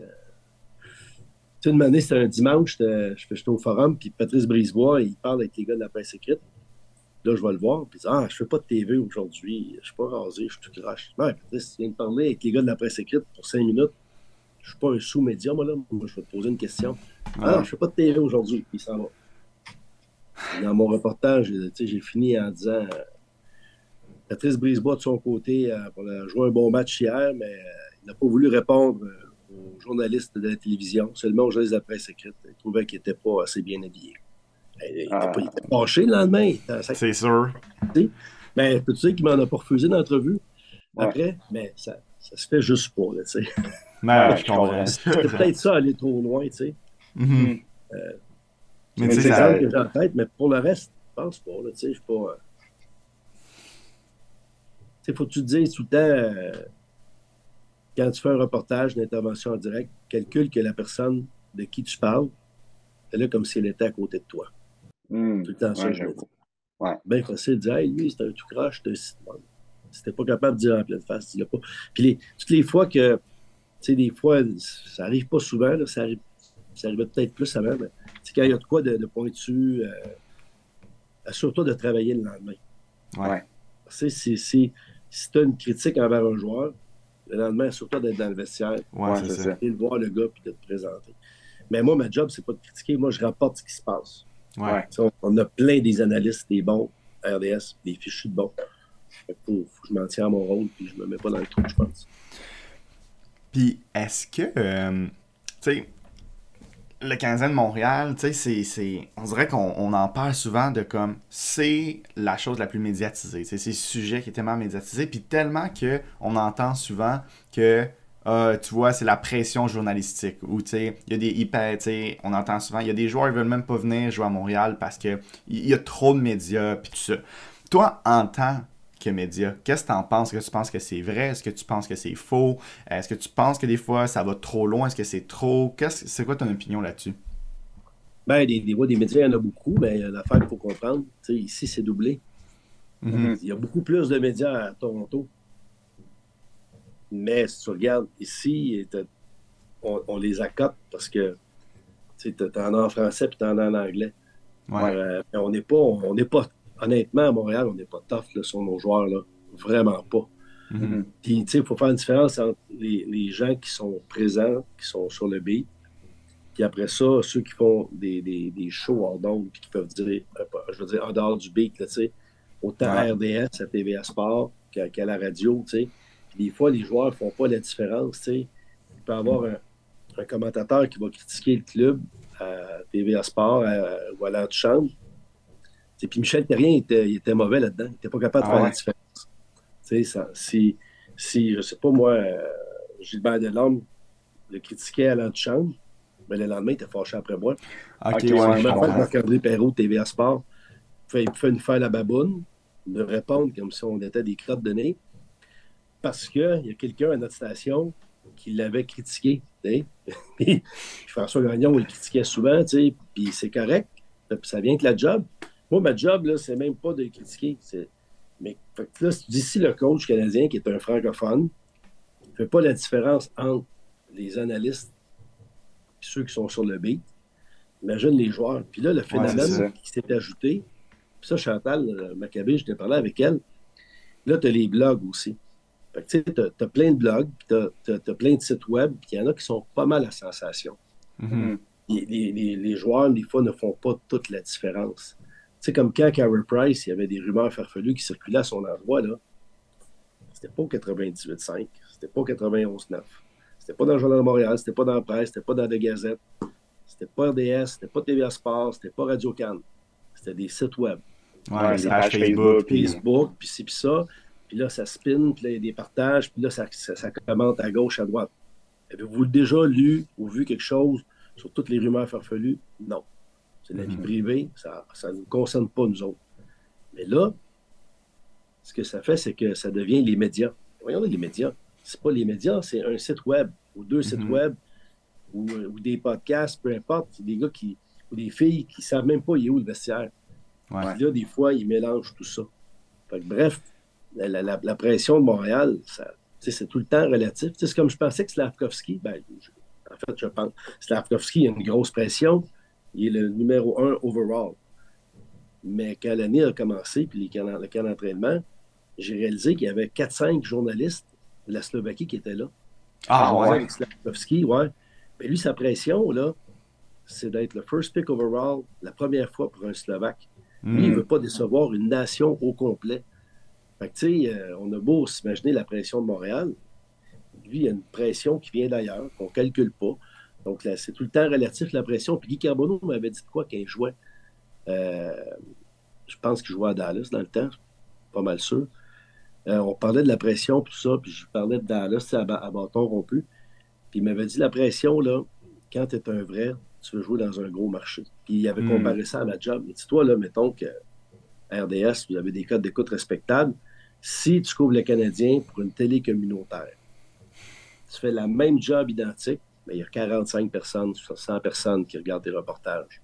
sais, une année, c'était un dimanche, j'étais au forum, puis Patrice Brisebois, il parle avec les gars de la presse écrite. Là, je vais le voir, puis il dit, ah, je fais pas de TV aujourd'hui, je suis pas rasé, je suis tout crache. Ouais, Patrice, tu viens de parler avec les gars de la presse écrite pour 5 minutes. Je suis pas un sous-média, moi, là. Moi, je vais te poser une question. Ah non, je fais pas de TV aujourd'hui, puis il s'en va. Dans mon reportage, j'ai fini en disant Patrice Brisebois, de son côté, a joué un bon match hier, mais il n'a pas voulu répondre aux journalistes de la télévision, seulement aux journalistes de la presse écrite. Il trouvait qu'il n'était pas assez bien habillé. Il était fâché le lendemain.
C'est sûr.
Mais tu sais qu'il m'en a pas refusé d'entrevue après,
Ouais.
mais ça se fait juste pas, tu sais.
Non,
Ouais,
je comprends.
C'est peut-être ça, aller trop loin, tu sais.
Mhm. Mais tu
C'est
sais,
l'exemple
ça.
que j'ai en tête, mais pour le reste, je pense pas, là, tu sais, je suis pas... Il faut que tu te dises tout le temps, quand tu fais un reportage, une intervention en direct, calcule que la personne de qui tu parles, elle est là comme si elle était à côté de toi. Tout le temps ça,
Ouais,
je me dis.
j'avoue. Ouais.
Bien facile de dire, hey, lui, c'est un tout croche, c'est un citron. Si t'es pas capable de dire en pleine face, dis-le pas. Puis toutes les fois que, tu sais, des fois, ça arrive pas souvent, là, ça arrivait peut-être plus avant, mais quand il y a de quoi de pointu, assure-toi de travailler le lendemain.
Ouais.
Si tu as une critique envers un joueur, le lendemain, assure-toi d'être dans le vestiaire.
Ouais, c'est ça.
Et de voir le gars puis de te présenter. Mais moi, ma job, c'est pas de critiquer. Moi, je rapporte ce qui se passe.
Ouais.
On a plein des analystes, des bons RDS, des fichus de bons. Fait que faut que je m'en tienne à mon rôle, puis je me mets pas dans le trou, je pense.
Puis, est-ce que, tu sais, le Canadien de Montréal, tu sais, on dirait qu'on en parle souvent de comme, c'est la chose la plus médiatisée. C'est le sujet qui est tellement médiatisé, puis tellement qu'on entend souvent que, tu vois, c'est la pression journalistique. Ou, tu sais, il y a des hyper, tu sais, on entend souvent, il y a des joueurs qui veulent même pas venir jouer à Montréal parce que il y a trop de médias, puis tout ça. Toi, en tant que média, qu'est-ce que t'en penses? Est-ce que tu penses que c'est vrai? Est-ce que tu penses que c'est faux? Est-ce que tu penses que des fois, ça va trop loin? Est-ce que c'est trop? C'est quoi ton opinion là-dessus?
Ben, des fois, des médias, il y en a beaucoup, mais il y a une affaire qu'il faut comprendre. Tu sais, ici, c'est doublé.
Mhm.
Il y a beaucoup plus de médias à Toronto. Mais si tu regardes ici, on les accote parce que tu en as en français puis tu en as en anglais.
Ouais.
Mais on n'est pas, honnêtement, à Montréal, on n'est pas tough là, sur nos joueurs, là. Vraiment pas.
Mhm.
Puis, tu sais, il faut faire une différence entre les gens qui sont présents, qui sont sur le beat, puis après ça, ceux qui font des shows hors d'onde, puis qui peuvent dire, je veux dire, en dehors du beat, là, tu sais, autant à
Ouais.
RDS, à TVA Sport, qu'à la radio, tu sais. Puis des fois, les joueurs ne font pas la différence, tu sais. Il peut y avoir un commentateur qui va critiquer le club à TVA Sport ou à l'antichambre. Puis Michel Therrien, il était mauvais là-dedans. Il n'était pas capable de
Ah
faire la
ouais.
différence. Tu sais, si, je sais pas moi, Gilbert Delorme le critiquait à l'antichambre, mais le lendemain, il était fâché après moi.
Ok,
Ok,
ouais,
ouais,
je
Même fois que
comprends.
Marc-André Perrault, TVA Sport, il pouvait nous faire la baboune, de répondre comme si on était des crottes de nez, parce qu'il y a quelqu'un à notre station qui l'avait critiqué. Tu sais. Puis François Gagnon, il le critiquait souvent, tu sais, puis c'est correct, puis ça vient que la job. Moi, ma job, là, c'est même pas de le critiquer. Mais fait que là, si tu dis si le coach canadien, qui est un francophone, ne fait pas la différence entre les analystes et ceux qui sont sur le beat, imagine les joueurs. Puis là, le
Ouais, c'est
phénomène
ça.
qui s'est ajouté, puis ça, Chantal Maccabé, je t'ai parlé avec elle, là, tu as les blogs aussi. Fait que, tu sais, tu as plein de blogs, tu as plein de sites web, puis il y en a qui sont pas mal à sensation.
Mhm.
Les joueurs, des fois, ne font pas toute la différence. Tu sais, comme quand Carey Price, il y avait des rumeurs farfelues qui circulaient à son endroit, là. C'était pas au 98.5, c'était pas au 91.9. C'était pas dans le Journal de Montréal, c'était pas dans la presse, c'était pas dans la Gazette, c'était pas RDS, c'était pas TVA Sport, c'était pas Radio-Can. C'était des sites web.
Ouais,
des
les
pages
pages Facebook. Puis...
Facebook, puis ci, puis ça. Puis là, ça spin, puis là, il y a des partages, puis là, ça commente à gauche, à droite. Avez-vous déjà lu ou vu quelque chose sur toutes les rumeurs farfelues? Non. C'est la vie privée, ça ne nous concerne pas, nous autres. Mais là, ce que ça fait, c'est que ça devient les médias. Voyons les médias. C'est pas les médias, c'est un site web ou deux sites web ou des podcasts, peu importe. C'est des gars ou des filles qui ne savent même pas il est où le vestiaire.
Ouais.
Puis là, des fois, ils mélangent tout ça. Fait que, bref, la pression de Montréal, c'est tout le temps relatif. C'est comme je pensais que Slavkovski, en fait, je pense, Slavkovski, il a une grosse pression. Il est le numéro 1 overall. Mais quand l'année a commencé, puis le camp d'entraînement, j'ai réalisé qu'il y avait 4-5 journalistes de la Slovaquie qui étaient là.
Ah ouais.
Avec Slavkovski, ouais. Mais lui, sa pression, là, c'est d'être le first pick overall la première fois pour un Slovaque. Lui, il ne veut pas décevoir une nation au complet. Fait que, tu sais, on a beau s'imaginer la pression de Montréal. Lui, il y a une pression qui vient d'ailleurs, qu'on ne calcule pas. Donc, là, c'est tout le temps relatif, la pression. Puis Guy Carbonneau m'avait dit de quoi quand il jouait. Je pense qu'il jouait à Dallas dans le temps, pas mal sûr. On parlait de la pression, tout ça, puis je parlais de Dallas à bâton rompu. Puis il m'avait dit la pression, là, quand tu es un vrai, tu veux jouer dans un gros marché. Puis il avait comparé ça à ma job. Il dit, toi, là, mettons que RDS, vous avez des codes d'écoute respectables. Si tu couvres le Canadien pour une télé communautaire, tu fais la même job identique, mais il y a 45 personnes, 100 personnes qui regardent tes reportages.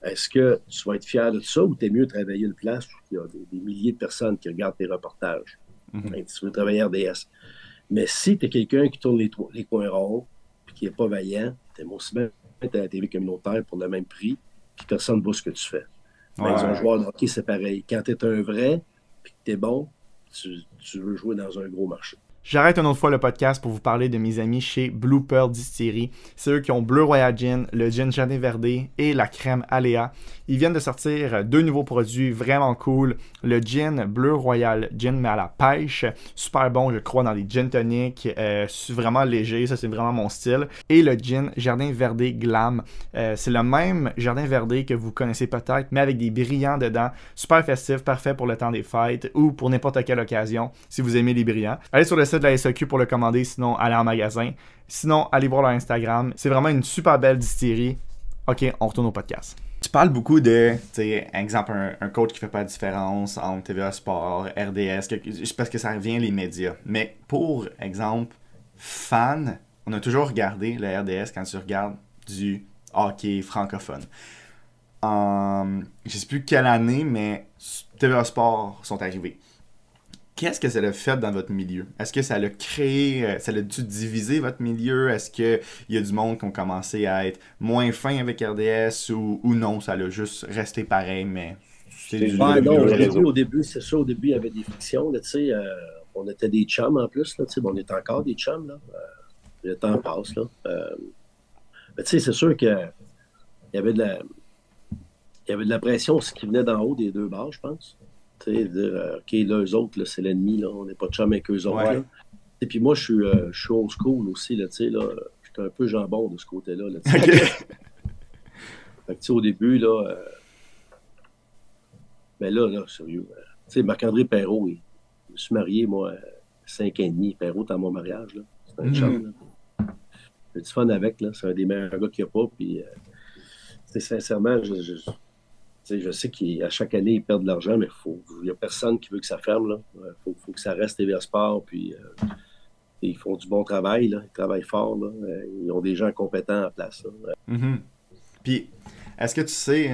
Est-ce que tu vas être fier de ça ou t'es mieux travailler une place où il y a des milliers de personnes qui regardent tes reportages? Tu veux travailler RDS. Mais si tu es quelqu'un qui tourne les coins ronds et qui n'est pas vaillant, tu es aussi bien à la télé communautaire pour le même prix, puis personne ne voit ce que tu fais. Ouais. Dans un joueur de hockey, c'est pareil. Quand tu es un vrai et que tu es bon, tu veux jouer dans un gros marché.
J'arrête une autre fois le podcast pour vous parler de mes amis chez Blue Pearl Distillery. C'est eux qui ont Bleu Royal Gin, le gin Jardin Verde et la crème Aléa. Ils viennent de sortir 2 nouveaux produits vraiment cool. Le gin Bleu Royal Gin, mais à la pêche. Super bon, je crois, dans les gin tonic. Vraiment léger, ça c'est vraiment mon style. Et le gin Jardin Verdé Glam. C'est le même Jardin Verdé que vous connaissez peut-être, mais avec des brillants dedans. Super festif, parfait pour le temps des fêtes ou pour n'importe quelle occasion, si vous aimez les brillants. Allez sur le site de la SAQ pour le commander, sinon allez en magasin. Sinon, allez voir leur Instagram. C'est vraiment une super belle distillerie. OK, on retourne au podcast. Tu parles beaucoup de, tu sais, exemple, un coach qui fait pas la différence entre TVA Sport, RDS, parce que ça revient les médias. Mais pour exemple, fan, on a toujours regardé le RDS quand tu regardes du hockey francophone. Je sais plus quelle année, mais TVA Sport sont arrivés. Qu'est-ce que ça a fait dans votre milieu? Est-ce que ça l'a créé, ça l'a-tu divisé votre milieu? Est-ce qu'il y a du monde qui ont commencé à être moins fin avec RDS ou non, ça l'a juste resté pareil, mais c'est du
non, au début, c'est ça, au début, il y avait des frictions, tu sais, on était des chums en plus, là, tu sais, on est encore des chums, là. Le temps passe, là. Mais tu sais, c'est sûr qu'il y avait de la pression aussi qui venait d'en haut des deux bars, je pense. Tu sais, dire, OK, là, eux autres, là, c'est l'ennemi, là, on n'est pas de chum avec eux autres.
Ouais.
Là. Et puis moi, je suis old school aussi, là, tu sais, là, je suis un peu jambon de ce côté-là. Là,
OK.
fait que, tu sais, au début, là, ben là, sérieux, tu sais, Marc-André Perrault, je me suis marié, moi, 5 ans et demi. Perrault, dans mon mariage, là. C'est un chum, là. J'ai du fun avec, là. C'est un des meilleurs gars qu'il n'y a pas, puis, sincèrement, je sais qu'à chaque année, ils perdent de l'argent, mais il n'y a personne qui veut que ça ferme. Il faut que ça reste TVA Sport. Puis, ils font du bon travail. Là. Ils travaillent fort. Là. Ils ont des gens compétents en place.
Puis, est-ce que tu sais...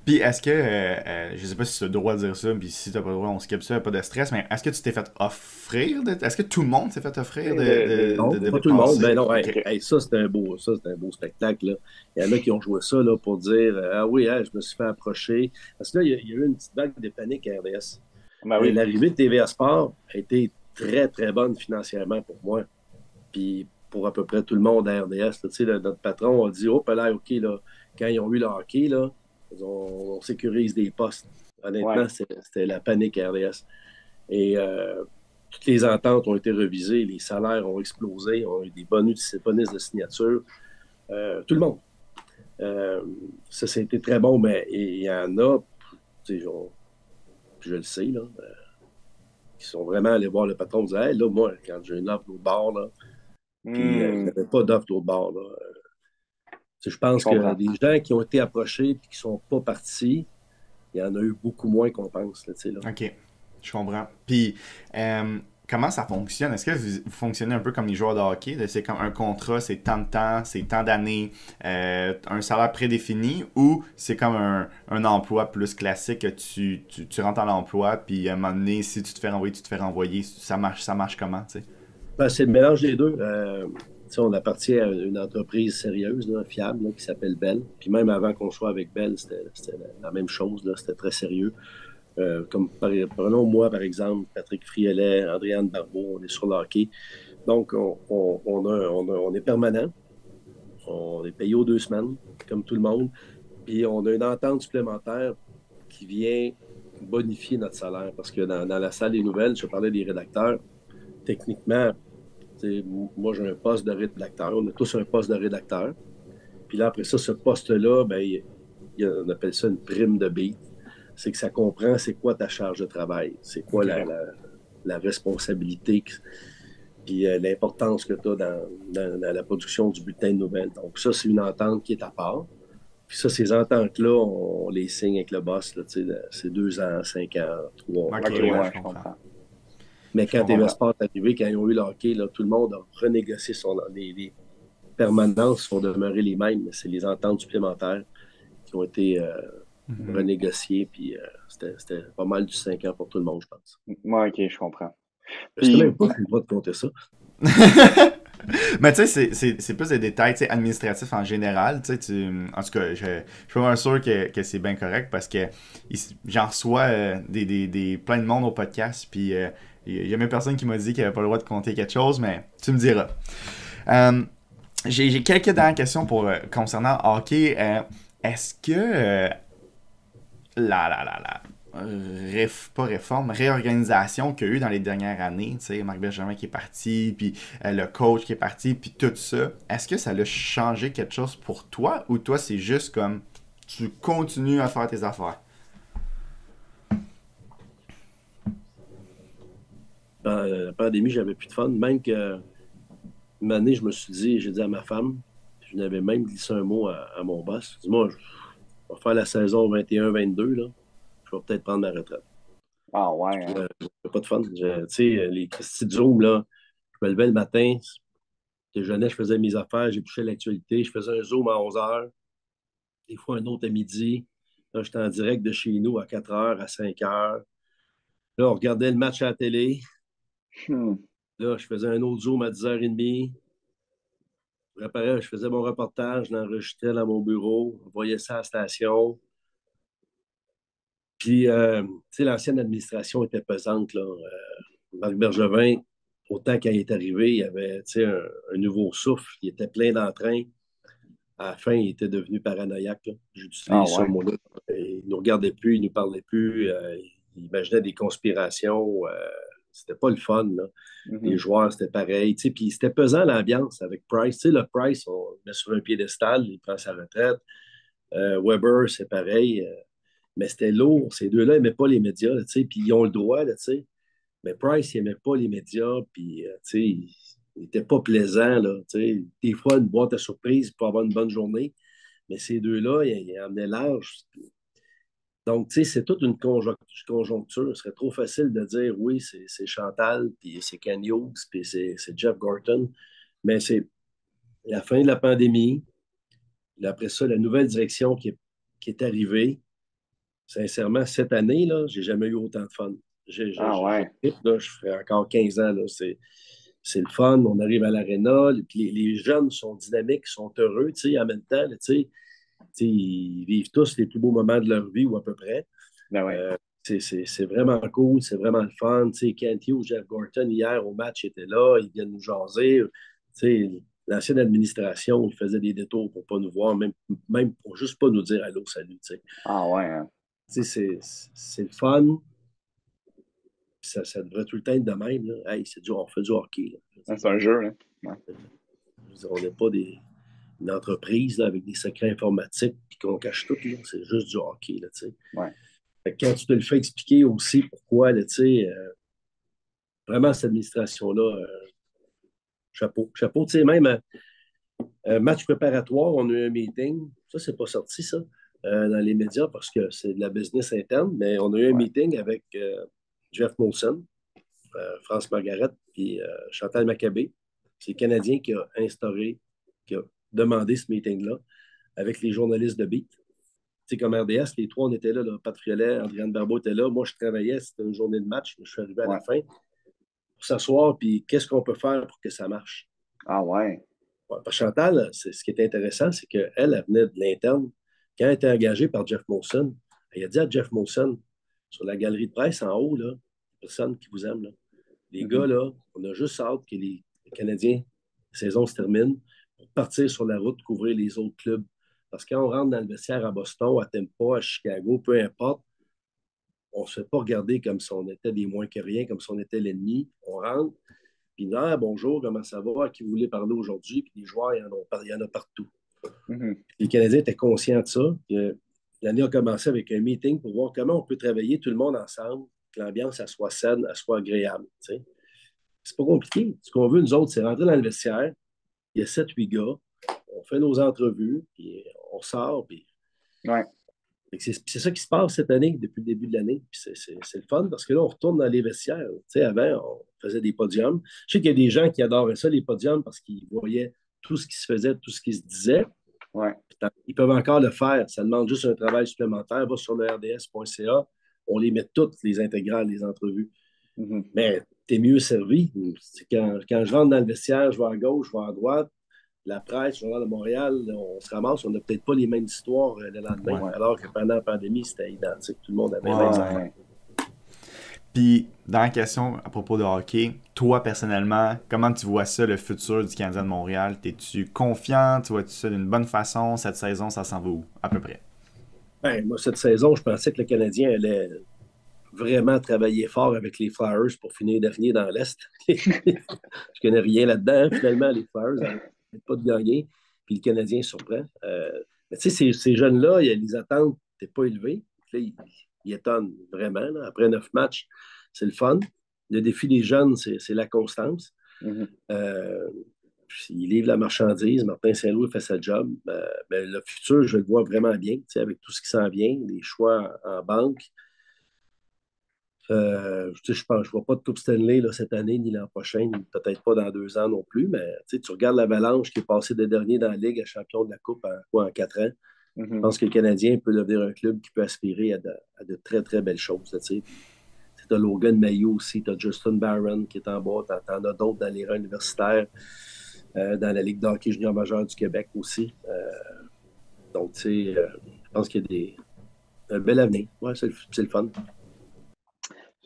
Puis, est-ce que... je sais pas si tu as le droit de dire ça, puis si tu n'as pas le droit, on skip ça, pas de stress, mais est-ce que tu t'es fait offrir? Est-ce que tout le monde s'est fait offrir
non, pas tout le monde. Ben non, okay. Ça, c'est un beau spectacle. Là. Il y en a qui ont joué ça là, pour dire ah oui, je me suis fait approcher. Parce que là, il y a eu une petite vague de panique à RDS. Ben oui. L'arrivée de TVA Sport a été très, très bonne financièrement pour moi. Puis pour à peu près tout le monde à RDS. Là, notre patron a dit oh, là, OK, là, quand ils ont eu le hockey, là, on sécurise des postes. Honnêtement, c'était la panique à RDS. Et toutes les ententes ont été revisées, les salaires ont explosé, on a eu des bonus de signature. Tout le monde. Ça a été très bon, mais il y en a, je le sais, là, qui sont vraiment allés voir le patron et disaient hey, là, moi, quand j'ai une offre l'autre bord, là, puis il n'y avait pas d'offre l'autre bord, là. Je pense que des gens qui ont été approchés et qui ne sont pas partis, il y en a eu beaucoup moins qu'on pense. Là, là.
OK, je comprends. Puis, comment ça fonctionne? Est-ce que vous fonctionnez un peu comme les joueurs de hockey? C'est comme un contrat, c'est tant de temps, c'est tant d'années, un salaire prédéfini, ou c'est comme un emploi plus classique que tu rentres en emploi, puis à un moment donné, si tu te fais renvoyer, tu te fais renvoyer. Ça marche comment?
Ben, c'est le mélange des deux. On appartient à une entreprise sérieuse, là, fiable, là, qui s'appelle Bell. Puis même avant qu'on soit avec Bell, c'était la même chose. Là, c'était très sérieux. Prenons moi, par exemple, Patrick Friolet, Andréane Barbeau, on est sur le hockey. Donc, on est permanent. On est payé aux 2 semaines, comme tout le monde. Puis on a une entente supplémentaire qui vient bonifier notre salaire. Parce que dans la salle des nouvelles, je parlais des rédacteurs, techniquement, moi, j'ai un poste de rédacteur. On a tous un poste de rédacteur. Puis là, après ça, ce poste-là, ben, on appelle ça une prime de beat. C'est que ça comprend c'est quoi ta charge de travail, c'est quoi la responsabilité, puis l'importance que tu as dans la production du bulletin de nouvelles. Donc ça, c'est une entente qui est à part. Puis ça, ces ententes-là, on les signe avec le boss. Là, c'est 2 ans, 5 ans, 3 ans.
OK, je comprends.
Mais quand TVA Sport est arrivé, quand ils ont eu le hockey, là, tout le monde a renégocié les permanences sont demeurées les mêmes, mais c'est les ententes supplémentaires qui ont été renégociées, puis c'était pas mal du 5 ans pour tout le monde, je pense.
Moi, OK, je comprends.
Je sais même pas si j'ai le droit de compter ça.
Mais tu sais, c'est plus des détails administratifs en général. En tout cas, je suis pas mal sûr que c'est bien correct parce que j'en reçois plein de monde au podcast, puis il y a même personne qui m'a dit qu'il n'avait pas le droit de compter quelque chose, mais tu me diras. J'ai quelques dernières questions concernant hockey. Est-ce que la pas réforme, réorganisation qu'il y a eu dans les dernières années, tu sais, Marc Bergevin qui est parti, puis le coach qui est parti, puis tout ça, est-ce que ça a changé quelque chose pour toi, ou toi, c'est juste comme, tu continues à faire tes affaires?
La pandémie, j'avais plus de fun. Même que une année, je me suis dit, j'ai dit à ma femme, je n'avais même glissé un mot à mon boss. Je dis, moi, je vais faire la saison 21-22, là. Je vais peut-être prendre ma retraite.
Ah ouais, hein?
J'ai pas de fun. Tu sais, les Christy de Zoom, là, je me levais le matin, déjeunais, je faisais mes affaires, j'épluchais l'actualité, je faisais un Zoom à 11 heures, des fois un autre à midi. Là, j'étais en direct de chez nous à 4 heures, à 5 heures. Là, on regardait le match à la télé.
Hmm.
Là, je faisais un autre Zoom à 10h30. Je préparais, je faisais mon reportage, je l'enregistrais dans mon bureau, on voyait ça à la station. Puis, tu sais, l'ancienne administration était pesante, là. Marc Bergevin, autant quand il est arrivé, il y avait, tu sais, un nouveau souffle. Il était plein d'entrain. À la fin, il était devenu paranoïaque, là.
Ah
J'utilise ce
ouais.
mot-là. Il ne nous regardait plus, il ne nous parlait plus. Il imaginait des conspirations. C'était pas le fun, là. Les
Mhm.
joueurs, c'était pareil. Tu sais, puis c'était pesant l'ambiance avec Price. Tu sais, le Price, on le met sur un piédestal, il prend sa retraite. Weber, c'est pareil. Mais c'était lourd. Ces deux-là n'aimaient pas les médias, là, tu sais, puis ils ont le droit, là, tu sais. Mais Price, il n'aimait pas les médias, puis, tu sais, il n'était pas plaisant, là, tu sais. Des fois, une boîte à surprise pour avoir une bonne journée. Mais ces deux-là, ils emmenaient large. Donc, tu sais, c'est toute une conjoncture. Ce serait trop facile de dire, oui, c'est Chantal, puis c'est Ken Hughes, puis c'est Jeff Gorton. Mais c'est la fin de la pandémie. Après ça, la nouvelle direction qui est arrivée. Sincèrement, cette année, là, j'ai jamais eu autant de fun.
Ah ouais.
Là, je ferai encore 15 ans. Là, c'est le fun. On arrive à l'aréna. Les jeunes sont dynamiques, sont heureux. En même temps, là, ils vivent tous les plus beaux moments de leur vie, ou à peu près.
Ben ouais.
C'est vraiment cool, c'est vraiment le fun. Kent Hughes, Jeff Gorton, hier au match, était là, ils viennent nous jaser. L'ancienne administration, ils faisaient des détours pour ne pas nous voir, même pour juste pas nous dire allô, salut.
Ah ouais, hein?
C'est le fun, ça devrait tout le temps être de même. Là. Hey, on fait du hockey. Là.
C'est un jeu, là. Ouais.
On n'est pas une entreprise là, avec des secrets informatiques et qu'on cache tout. C'est juste du hockey. Là,
Ouais.
quand tu te le fais expliquer aussi pourquoi, là, vraiment, cette administration-là, chapeau. Chapeau, même match préparatoire, on a eu un meeting. Ça, c'est pas sorti, ça, dans les médias parce que c'est de la business interne, mais on a eu un
Ouais.
meeting avec Jeff Molson, France Margaret, puis Chantal Maccabé. C'est le Canadien qui a instauré, qui a demandé ce meeting-là avec les journalistes de Beat. C'est comme RDS, les trois, on était là, Pat Friolet, Adrienne Barbeau était là. Moi, je travaillais, c'était une journée de match, mais je suis arrivé à
Ouais.
la fin pour s'asseoir, puis qu'est-ce qu'on peut faire pour que ça marche?
Ah ouais.
Ouais, parce que Chantal, ce qui est intéressant, c'est qu'elle, elle venait de l'interne. Quand elle était engagée par Jeff Molson, elle a dit à Jeff Molson, sur la galerie de presse en haut, là, personne qui vous aime, là. Les gars, là, on a juste hâte que les Canadiens, la saison se termine, pour partir sur la route, couvrir les autres clubs. Parce que quand on rentre dans le vestiaire à Boston, à Tampa, à Chicago, peu importe, on ne se fait pas regarder comme si on était des moins que rien, comme si on était l'ennemi. On rentre, puis bonjour, comment ça va? À qui vous voulez parler aujourd'hui? Puis les joueurs, il y en a partout.
Mhm.
Les Canadiens étaient conscients de ça. L'année a commencé avec un meeting pour voir comment on peut travailler tout le monde ensemble, que l'ambiance elle soit saine, elle soit agréable. T'sais. C'est pas compliqué. Ce qu'on veut, nous autres, c'est rentrer dans le vestiaire. Il y a 7-8 gars. On fait nos entrevues, puis on sort. Puis...
Ouais.
C'est ça qui se passe cette année, depuis le début de l'année. C'est le fun parce que là, on retourne dans les vestiaires. Avant, on faisait des podiums. Je sais qu'il y a des gens qui adoraient ça, les podiums, parce qu'ils voyaient tout ce qui se faisait, tout ce qui se disait.
Ouais.
Ils peuvent encore le faire. Ça demande juste un travail supplémentaire. Va sur le rds.ca. On les met toutes, les intégrales, les entrevues.
Mhm.
Mais tu es mieux servi. Quand je rentre dans le vestiaire, je vais à gauche, je vais à droite. La presse, le Journal de Montréal, on se ramasse, on n'a peut-être pas les mêmes histoires le lendemain,
Ouais.
alors que pendant la pandémie, c'était identique. Tout le monde avait les
Ouais.
mêmes affaires.
Ouais.
Puis, dans la question à propos de hockey, toi, personnellement, comment tu vois ça, le futur du Canadien de Montréal? T'es-tu confiant? Tu vois-tu ça d'une bonne façon? Cette saison, ça s'en va où, à peu près?
Ben, moi, cette saison, je pensais que le Canadien allait vraiment travailler fort avec les Flyers pour finir dernier dans l'Est. Je connais rien là-dedans. Finalement, les Flyers n'arrêtent pas de gagner, puis le Canadien surprend. Mais tu sais, ces jeunes-là, les attentes n'étaient pas élevées. Là, ils étonnent vraiment. Là. Après 9 matchs, c'est le fun. Le défi des jeunes, c'est la constance.
Mhm.
Il livre la marchandise. Martin Saint-Louis fait sa job. Ben, le futur, je le vois vraiment bien, avec tout ce qui s'en vient, les choix en banque. Je pense, je ne vois pas de Coupe Stanley là, cette année ni l'an prochain, peut-être pas dans 2 ans non plus, mais tu regardes l'Avalanche qui est passé de dernier dans la Ligue à champion de la Coupe en 4 ans. Je
Mhm.
pense que le Canadien peut devenir un club qui peut aspirer à de très, très belles choses. Tu as Logan Mailloux aussi, tu as Justin Barron qui est en bas, tu en as d'autres dans les rangs universitaires, dans la Ligue d'hockey junior majeur du Québec aussi. Donc, je pense qu'il y a un bel avenir. Ouais, c'est le fun.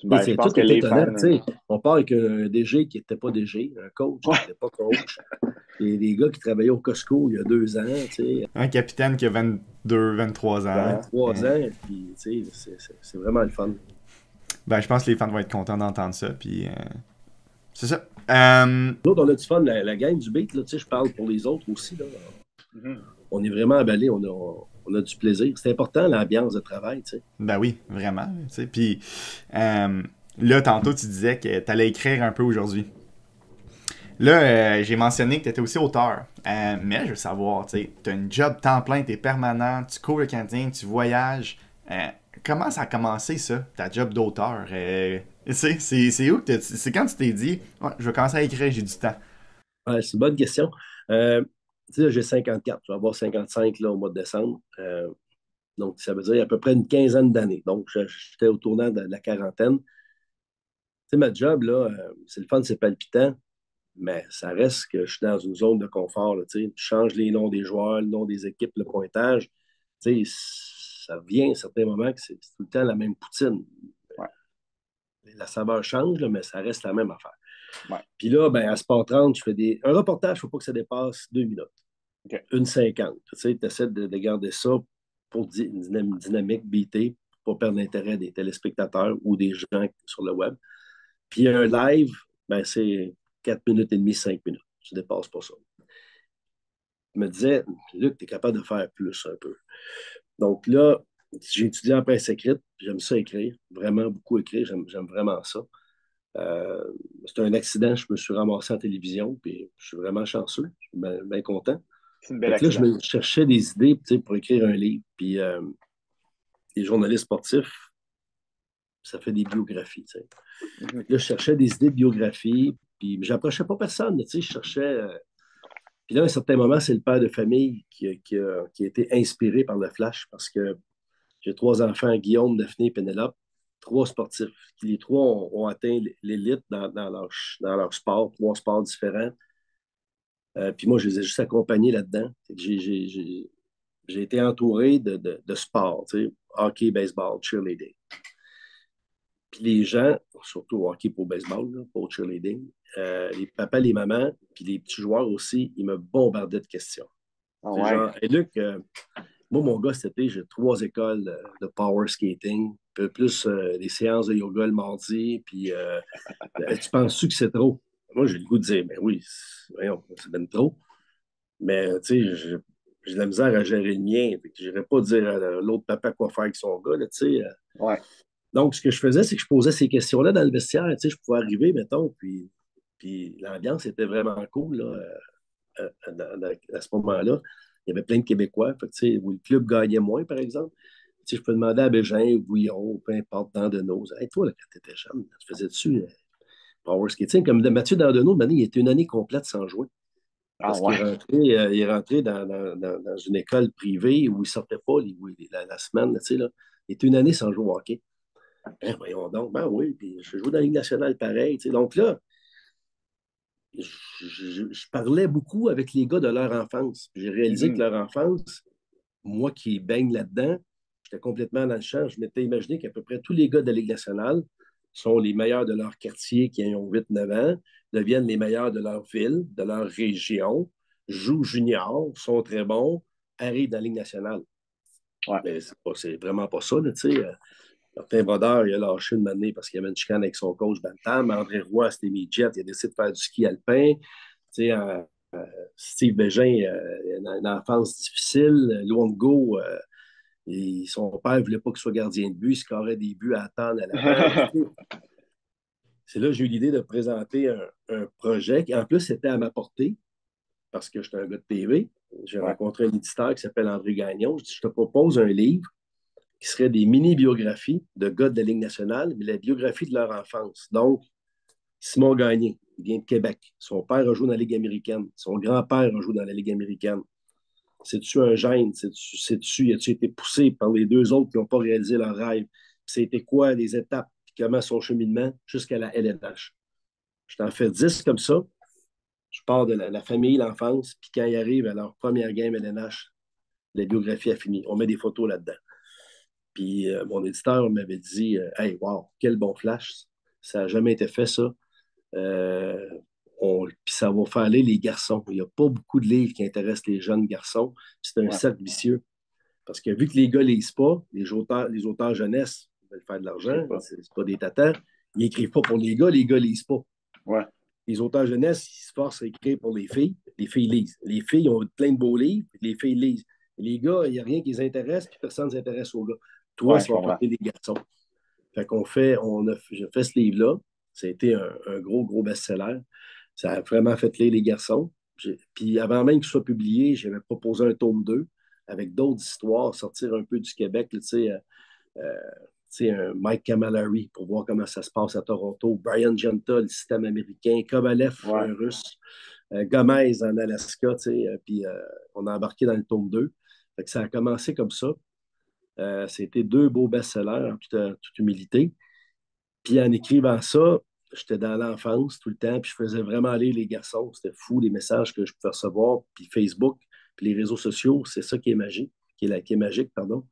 Ben, je pense
Tout
que
est
les
étonnant.
fans.
On part avec un DG qui n'était pas DG, un coach qui
Ouais.
n'était pas coach. Et des gars qui travaillaient au Costco il y a 2 ans,
Un capitaine qui a 22, 23 ans.
3 ans, puis c'est vraiment le fun.
Ben, je pense que les fans vont être contents d'entendre ça. Puis, c'est ça.
Nous autres, on a du fun. La gang du beat, là, je parle pour les autres aussi. Là.
Mhm.
On est vraiment emballés, on a du plaisir. C'est important, l'ambiance de travail.
Ben oui, vraiment. Puis, là, tantôt, tu disais que tu allais écrire un peu aujourd'hui. Là, j'ai mentionné que tu étais aussi auteur. Mais je veux savoir, tu as une job temps plein, tu es permanent, tu cours le Canadien, tu voyages. Comment ça a commencé, ça, ta job d'auteur? C'est où que c'est quand tu t'es dit, ouais, je vais commencer à écrire, j'ai du temps?
Ouais, c'est une bonne question. J'ai 54, je vais avoir 55 là, au mois de décembre. Donc, ça veut dire à peu près une quinzaine d'années. Donc, j'étais au tournant de la quarantaine. Ma job, là, c'est le fun, c'est palpitant, mais ça reste que je suis dans une zone de confort. Là, tu changes les noms des joueurs, le nom des équipes, le pointage. Ça vient à certains moments que c'est tout le temps la même poutine.
Ouais.
La saveur change, là, mais ça reste la même affaire.
Ouais.
Puis là, ben, à Sport 30, je fais un reportage, il ne faut pas que ça dépasse 2 minutes.
OK.
1,50. Tu essaies de garder ça pour une dynamique BT, pour pas perdre l'intérêt des téléspectateurs ou des gens sur le web. Puis un live, ben, c'est 4 minutes et demie, 5 minutes. Tu ne dépasses pas ça. Je me disais, Luc, tu es capable de faire plus un peu. Donc là, j'ai étudié en presse écrite, j'aime ça écrire, vraiment beaucoup écrire, j'aime vraiment ça. C'est un accident, je me suis ramassé en télévision, puis je suis vraiment chanceux, je suis bien content.
C'est une
Fait
belle
que là, je
accident.
me cherchais des idées pour écrire un livre, puis les journalistes sportifs, ça fait des biographies.
Mhm.
Là, je cherchais des idées de biographie, puis j'approchais pas personne, je cherchais. Puis là, à un certain moment, c'est le père de famille qui a été inspiré par le Flash parce que j'ai 3 enfants, Guillaume, Daphné et Pénélope, 3 sportifs. Les 3 ont atteint l'élite dans leur sport, 3 sports différents. Puis moi, je les ai juste accompagnés là-dedans. J'ai été entouré de sports, hockey, baseball, cheerleading. Puis les gens, surtout au hockey pour baseball, là, pour cheerleading, les papas, les mamans, puis les petits joueurs aussi, ils me bombardaient de questions.
Ah
C'est
ouais.
genre, hey, Luc, moi, mon gars, cet été, j'ai 3 écoles de power skating, plus des séances de yoga le mardi, puis tu penses-tu que c'est trop? Moi, j'ai le goût de dire, ben oui, voyons, c'est même trop. Mais, tu sais, j'ai de la misère à gérer le mien. Je n'irais pas dire à l'autre papa quoi faire avec son gars, tu sais.
Ouais.
Donc, ce que je faisais, c'est que je posais ces questions-là dans le vestiaire. Tu sais, je pouvais arriver, mettons, puis l'ambiance était vraiment cool là, à ce moment-là. Il y avait plein de Québécois, fait que, tu sais, où le club gagnait moins, par exemple. Tu sais, je peux demander à Bégin, Bouillon, peu importe, Dandenault. Hey, toi, là, quand tu étais jeune, tu faisais-tu power skating? Comme de Mathieu Dandenault, maintenant, il était une année complète sans jouer.
Ah
Parce qu'il
ouais.
est rentré dans une école privée où il ne sortait pas la semaine. Tu sais, là. Il était une année sans jouer au hockey. Ben, voyons donc, ben oui, puis je joue dans la Ligue nationale pareil. Tu sais. Donc là, je parlais beaucoup avec les gars de leur enfance. J'ai réalisé que
Mhm.
leur enfance, moi qui baigne là-dedans, j'étais complètement dans le champ. Je m'étais imaginé qu'à peu près tous les gars de la Ligue nationale sont les meilleurs de leur quartier qui ont 8-9 ans, deviennent les meilleurs de leur ville, de leur région, jouent junior, sont très bons, arrivent dans la Ligue nationale.
Ouais.
Mais c'est vraiment pas ça, là, tu sais. Martin Brodeur, il a lâché une année parce qu'il y avait une chicane avec son coach Bantam. André Roy, c'était midget, il a décidé de faire du ski alpin. Tu sais, Steve Bégin, une enfance difficile. Luongo, son père ne voulait pas qu'il soit gardien de but, il scorait des buts à attendre à l'avant. C'est là que j'ai eu l'idée de présenter un projet qui, en plus, était à ma portée parce que j'étais un gars de TV. J'ai
Ouais.
rencontré un éditeur qui s'appelle André Gagnon. Je dis, je te propose un livre qui serait des mini-biographies de gars de la Ligue nationale, mais la biographie de leur enfance. Donc, Simon Gagné, il vient de Québec. Son père a joué dans la Ligue américaine. Son grand-père a joué dans la Ligue américaine. C'est-tu un gène? As-tu été poussé par les deux autres qui n'ont pas réalisé leur rêve? C'était quoi les étapes? Comment son cheminement jusqu'à la LNH? Je t'en fais 10 comme ça. Je pars de la famille, l'enfance, puis quand ils arrivent à leur première game LNH, la biographie a fini. On met des photos là-dedans. Puis mon éditeur m'avait dit Hey, wow, quel bon flash. Ça n'a jamais été fait, ça. Euh, puis ça va faire aller les garçons. Il n'y a pas beaucoup de livres qui intéressent les jeunes garçons. C'est un
Ouais.
cercle vicieux. Parce que vu que les gars ne lisent pas, les auteurs jeunesse veulent faire de l'argent, c'est pas des tatans, ils n'écrivent pas pour les gars ne lisent pas.
Ouais.
Les auteurs jeunesse, ils se forcent à écrire pour les filles lisent. Les filles ont plein de beaux livres, les filles lisent. Les gars, il n'y a rien qui les intéresse, puis personne ne s'intéresse aux gars. Toi,
Ouais,
ça
je
va
comprends.
porter des garçons. Fait qu'on fait, j'ai fait ce livre-là. Ça a été un gros, gros best-seller. Ça a vraiment fait lire les garçons. Puis avant même qu'il soit publié, j'avais proposé un tome 2 avec d'autres histoires, sortir un peu du Québec, tu sais, un Mike Camilleri pour voir comment ça se passe à Toronto, Brian Genta, le système américain, Kovalev,
Ouais.
un russe, Gomez en Alaska, puis on a embarqué dans le tome 2. Fait que ça a commencé comme ça. C'était deux beaux best-sellers en toute humilité. Puis en écrivant ça, j'étais dans l'enfance tout le temps, puis je faisais vraiment lire les garçons. C'était fou les messages que je pouvais recevoir. Puis Facebook, puis les réseaux sociaux, c'est ça qui est magique, qui est magique, pardon.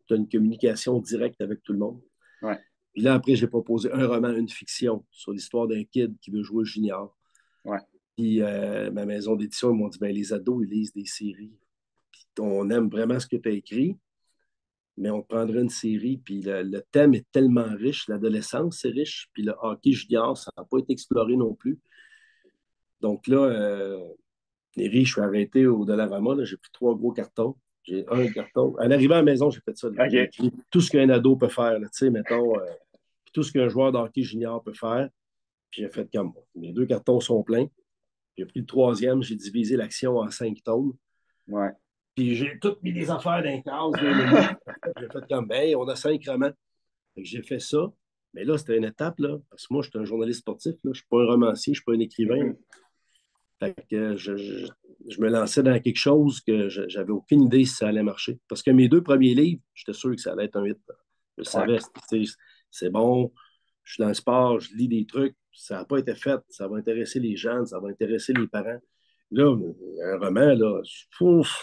Tu as une communication directe avec tout le monde.
Ouais.
Puis là, après, j'ai proposé un roman, une fiction sur l'histoire d'un kid qui veut jouer junior.
Ouais.
Puis ma maison d'édition, ils m'ont dit, ben, les ados, ils lisent des séries. Puis on aime vraiment ce que tu as écrit, mais on prendrait une série, puis le thème est tellement riche, l'adolescence, c'est riche, puis le hockey junior, ça n'a pas été exploré non plus. Donc là, je suis arrêté au Dollarama, j'ai pris 3 gros cartons. J'ai un carton. En arrivant à la maison, j'ai fait ça. J'ai
OK.
écrit tout ce qu'un ado peut faire, tu sais, mettons, tout ce qu'un joueur de hockey junior peut faire. Puis j'ai fait comme, mes 2 cartons sont pleins. J'ai pris le troisième, j'ai divisé l'action en 5 tomes.
Ouais.
Puis j'ai tout mis des affaires dans les cases, dans le lit. J'ai fait comme, ben, on a 5 romans. Fait que j'ai fait ça. Mais là, c'était une étape, là, parce que moi, je suis un journaliste sportif, là. Je ne suis pas un romancier, je ne suis pas un écrivain.
Mhm.
Fait que je me lançais dans quelque chose que j'avais aucune idée si ça allait marcher. Parce que mes 2 premiers livres, j'étais sûr que ça allait être un hit. Je le savais, c'est bon, je suis dans le sport, je lis des trucs, ça n'a pas été fait, ça va intéresser les jeunes, ça va intéresser les parents. Là, un roman, là,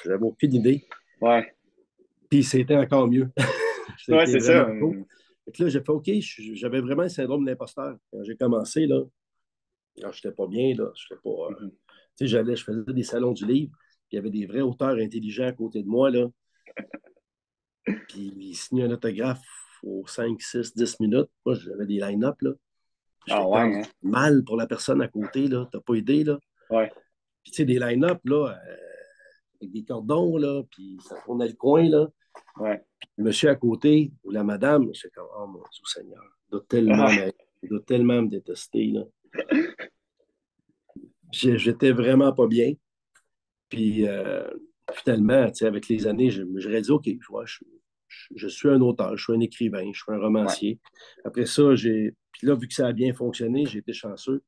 j'avais aucune idée.
Ouais.
Puis c'était encore mieux.
Ouais,
C'était
c'est ça.
vraiment beau. Là, j'ai fait OK, j'avais vraiment le syndrome de l'imposteur. Quand j'ai commencé, là, je n'étais pas bien, là, je pas.
Mhm.
Tu sais, je faisais des salons du livre, puis il y avait des vrais auteurs intelligents à côté de moi, là. Puis ils signaient un autographe aux 5, 6, 10 minutes. Moi, j'avais des line-up, là.
Ah
J'étais
ouais,
comme
hein?
mal pour la personne à côté, là. T'as pas idée, là.
Ouais.
Puis tu sais, des line-up, là, avec des cordons, là, puis ça tournait le coin, là.
Ouais.
Le monsieur à côté, ou la madame, j'étais comme, oh mon Dieu Seigneur, il doit tellement me détester, là. J'étais vraiment pas bien. Puis finalement, avec les années, j'aurais dit, OK, je suis un auteur, je suis un écrivain, je suis un
Ouais.
romancier. Après ça, puis là, vu que ça a bien fonctionné, j'ai été chanceux.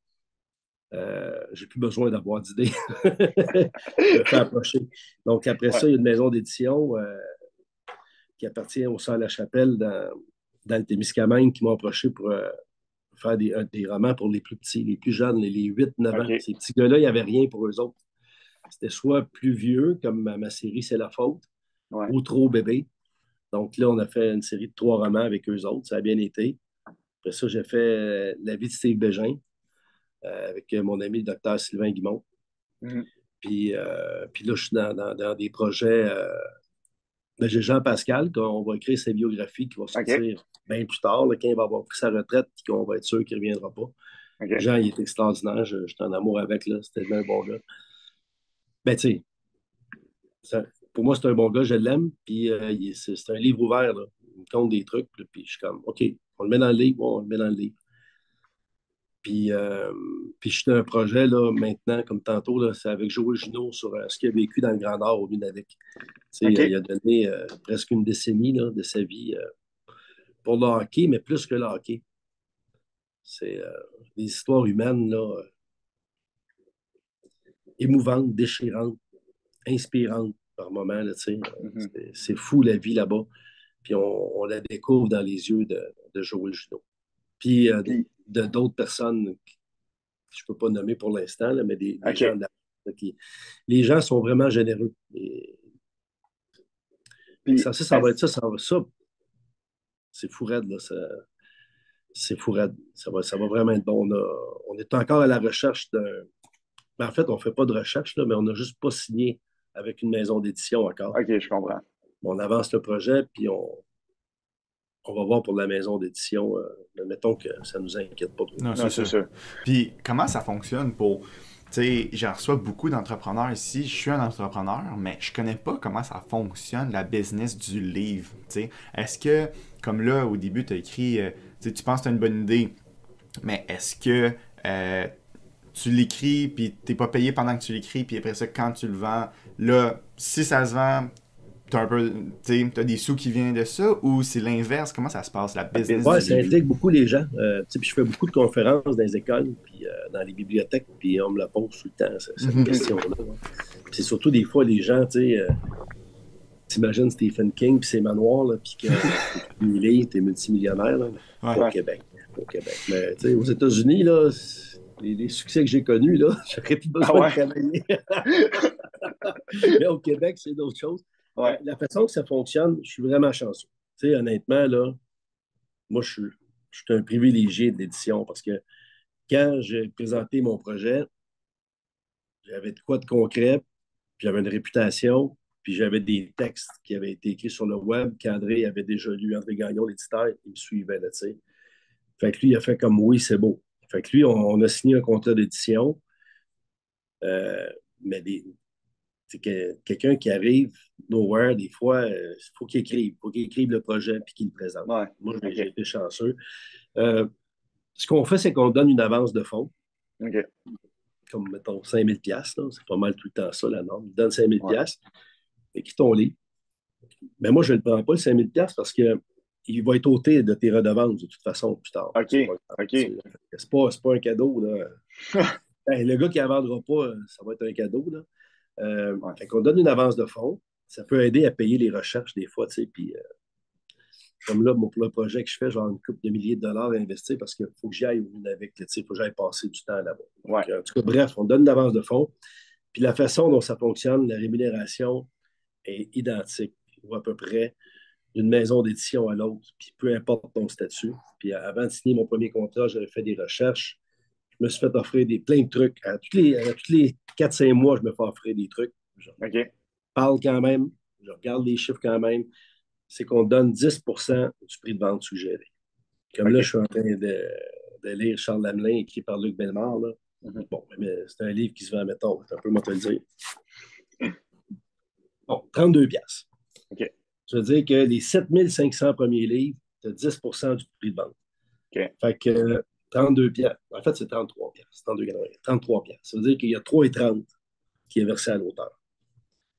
J'ai plus besoin d'avoir d'idées. Je me fais approcher. Donc, après
Ouais.
ça, il y a une maison d'édition qui appartient au Centre La Chapelle dans le Témiscamingue qui m'a approché pour faire des romans pour les plus petits, les plus jeunes, les 8-9 ans.
OK.
Ces petits gars-là, il n'y avait rien pour eux autres. C'était soit plus vieux, comme ma série C'est la faute,
Ouais.
ou trop bébé. Donc là, on a fait une série de 3 romans avec eux autres. Ça a bien été. Après ça, j'ai fait La vie de Steve Bégin avec mon ami le docteur Sylvain Guimont.
Mhm.
Puis là, je suis dans des projets Ben, j'ai Jean-Pascal, qu'on va écrire sa biographie qui va
OK.
sortir bien plus tard, là, quand il va avoir pris sa retraite et qu'on va être sûr qu'il ne reviendra pas.
OK.
Jean, il est extraordinaire. J'étais en amour avec, là. C'était bien un bon gars. Ben, tu sais, pour moi, c'est un bon gars, je l'aime. Puis c'est un livre ouvert, là. Il me compte des trucs, là, puis je suis comme, OK, on le met dans le livre, on le met dans le livre. Puis je suis dans un projet, là, maintenant, comme tantôt, là, c'est avec Joël Junot sur ce qu'il a vécu dans le Grand Nord au Nunavik. Tu sais, il
OK.
a donné presque une décennie là, de sa vie pour le hockey, mais plus que le hockey. C'est des histoires humaines là, émouvantes, déchirantes, inspirantes par moments. Là,
Mhm.
c'est fou la vie là-bas. Puis on la découvre dans les yeux de Joël Junot. Puis
Puis,
d'autres personnes que je ne peux pas nommer pour l'instant, là, mais des gens
OK.
de qui, les gens sont vraiment généreux. Et
Puis,
ça va être ça, ça. C'est fou raide, là. C'est fou raide. Ça va vraiment être bon. On est encore à la recherche d'un. Ben, en fait, on ne fait pas de recherche, là, mais on n'a juste pas signé avec une maison d'édition encore.
OK, je comprends.
On avance le projet, puis on va voir pour la maison d'édition. Mais mettons que ça ne nous inquiète pas trop.
Non,
Non,
c'est
c'est
ça.
sûr.
Puis, comment ça fonctionne pour. Tu sais, j'en reçois beaucoup d'entrepreneurs ici. Je suis un entrepreneur, mais je connais pas comment ça fonctionne, la business du livre. Tu sais, est-ce que, comme là, au début, tu as écrit, tu sais, tu penses que tu as une bonne idée, mais est-ce que euh, tu l'écris, puis t'es pas payé pendant que tu l'écris, puis après ça, quand tu le vends, là, si ça se vend, t'as un peu, tu sais, t'as des sous qui viennent de ça, ou c'est l'inverse? Comment ça se passe, la business
Ouais,
du
ça
livre?
intrigue beaucoup les gens. Tu sais, puis je fais beaucoup de conférences dans les écoles, puis dans les bibliothèques, puis on me la pose tout le temps, cette
Mhm.
question-là. Hein. Puis c'est surtout des fois, les gens, tu sais, t'imagines Stephen King, puis ses manoirs, là, puis que t'es livres, t'es multimillionnaire, là, mais
Ouais.
pas au
Ouais.
Québec. Pas au Québec. Mais tu sais, aux États-Unis, là, les succès que j'ai connus, là, j'aurais plus
Ah
besoin de
ouais?
travailler. Mais au Québec, c'est d'autres choses.
Ouais.
La façon que ça fonctionne, je suis vraiment chanceux. Tu sais, honnêtement, là, moi, je suis un privilégié de l'édition parce que quand j'ai présenté mon projet, j'avais de quoi de concret, puis j'avais une réputation, puis j'avais des textes qui avaient été écrits sur le web qu'André avait déjà lu, André Gagnon, l'éditeur, il me suivait là, tu sais. Fait que lui, il a fait comme oui, c'est beau. Fait que lui, on a signé un contrat d'édition, euh, mais c'est quelqu'un qui arrive nowhere, des fois, il faut qu'il écrive le projet puis qu'il le présente.
Ouais.
Moi, j'ai
OK.
été chanceux. Euh, Ce qu'on fait, c'est qu'on donne une avance de fonds,
OK.
comme mettons 5 000 $. C'est pas mal tout le temps ça, la norme. Donne 5 000
Ouais.
écris ton livre. Mais moi, je ne le prends pas, le 5 000 parce que il va être ôté de tes redevances de toute façon plus tard.
OK.
C'est pas,
OK.
c'est pas un cadeau. Là. Ben, le gars qui ne la vendra pas, ça va être un cadeau. Là.
Ouais.
Fait qu'on donne une avance de fonds. Ça peut aider à payer les recherches des fois. Puis, comme là, pour le projet que je fais, genre une couple de milliers de dollars à investir parce qu'il faut que j'aille au Nunavik. Il faut que j'aille passer du temps là-bas.
Ouais.
En tout cas, bref, on donne une avance de fonds. Puis la façon dont ça fonctionne, la rémunération est identique, ou à peu près, d'une maison d'édition à l'autre, puis peu importe ton statut. Puis avant de signer mon premier contrat, j'avais fait des recherches. Je me suis fait offrir plein de trucs. Tous les 4-5 mois, je me fais offrir des trucs. Je
OK.
parle quand même, je regarde les chiffres quand même. C'est qu'on donne 10% du prix de vente suggéré. Comme là,
OK.
je suis en train de lire Charles Lamelin, écrit par Luc Bellemare. Là.
Mhm.
Bon, mais c'est un livre qui se vend, mettons, un peu, moi, te le dire. Bon, 32 piastres.
OK.
Ça veut dire que les 7500 premiers livres, tu as 10% du prix de vente.
OK.
Fait que 32 piastres. En fait, c'est 33 piastres. 33 piastres. Ça veut dire qu'il y a 3,30 qui est versé à l'auteur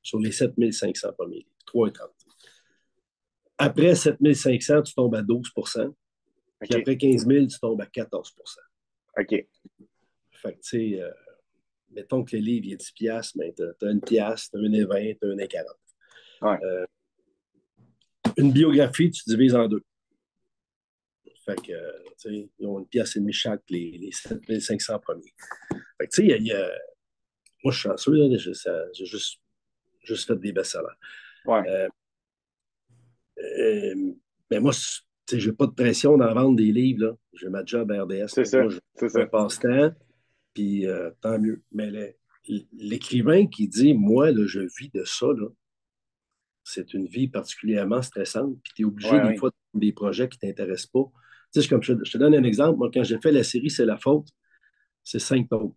sur les 7500 premiers livres. 3,30. Après 7500, tu tombes à 12%. Puis
OK.
après 15 000, tu tombes à 14%.
OK.
Fait que, tu sais, mettons que le livre il est 10 piastres, mais tu as une piastre, tu as une 20, tu as une 40.
Ouais.
Une biographie, tu divises en deux. Fait que, tu sais, ils ont une pièce et demie chaque, les 7500 premiers. Fait que, tu sais, moi, je suis chanceux, là, j'ai juste fait des best-sellers.
Ouais.
Mais moi, tu sais, j'ai pas de pression d'en vendre des livres, là. J'ai ma job à RDS.
C'est
Là.
ça.
Moi, je
C'est
fais un
ça.
passe-temps, puis tant mieux. Mais l'écrivain qui dit, moi, là, je vis de ça, là, c'est une vie particulièrement stressante, puis tu es obligé
Ouais,
des
oui.
fois de faire des projets qui ne t'intéressent pas. Tu sais, comme je te donne un exemple, moi, quand j'ai fait la série C'est la faute, c'est 5 tomes.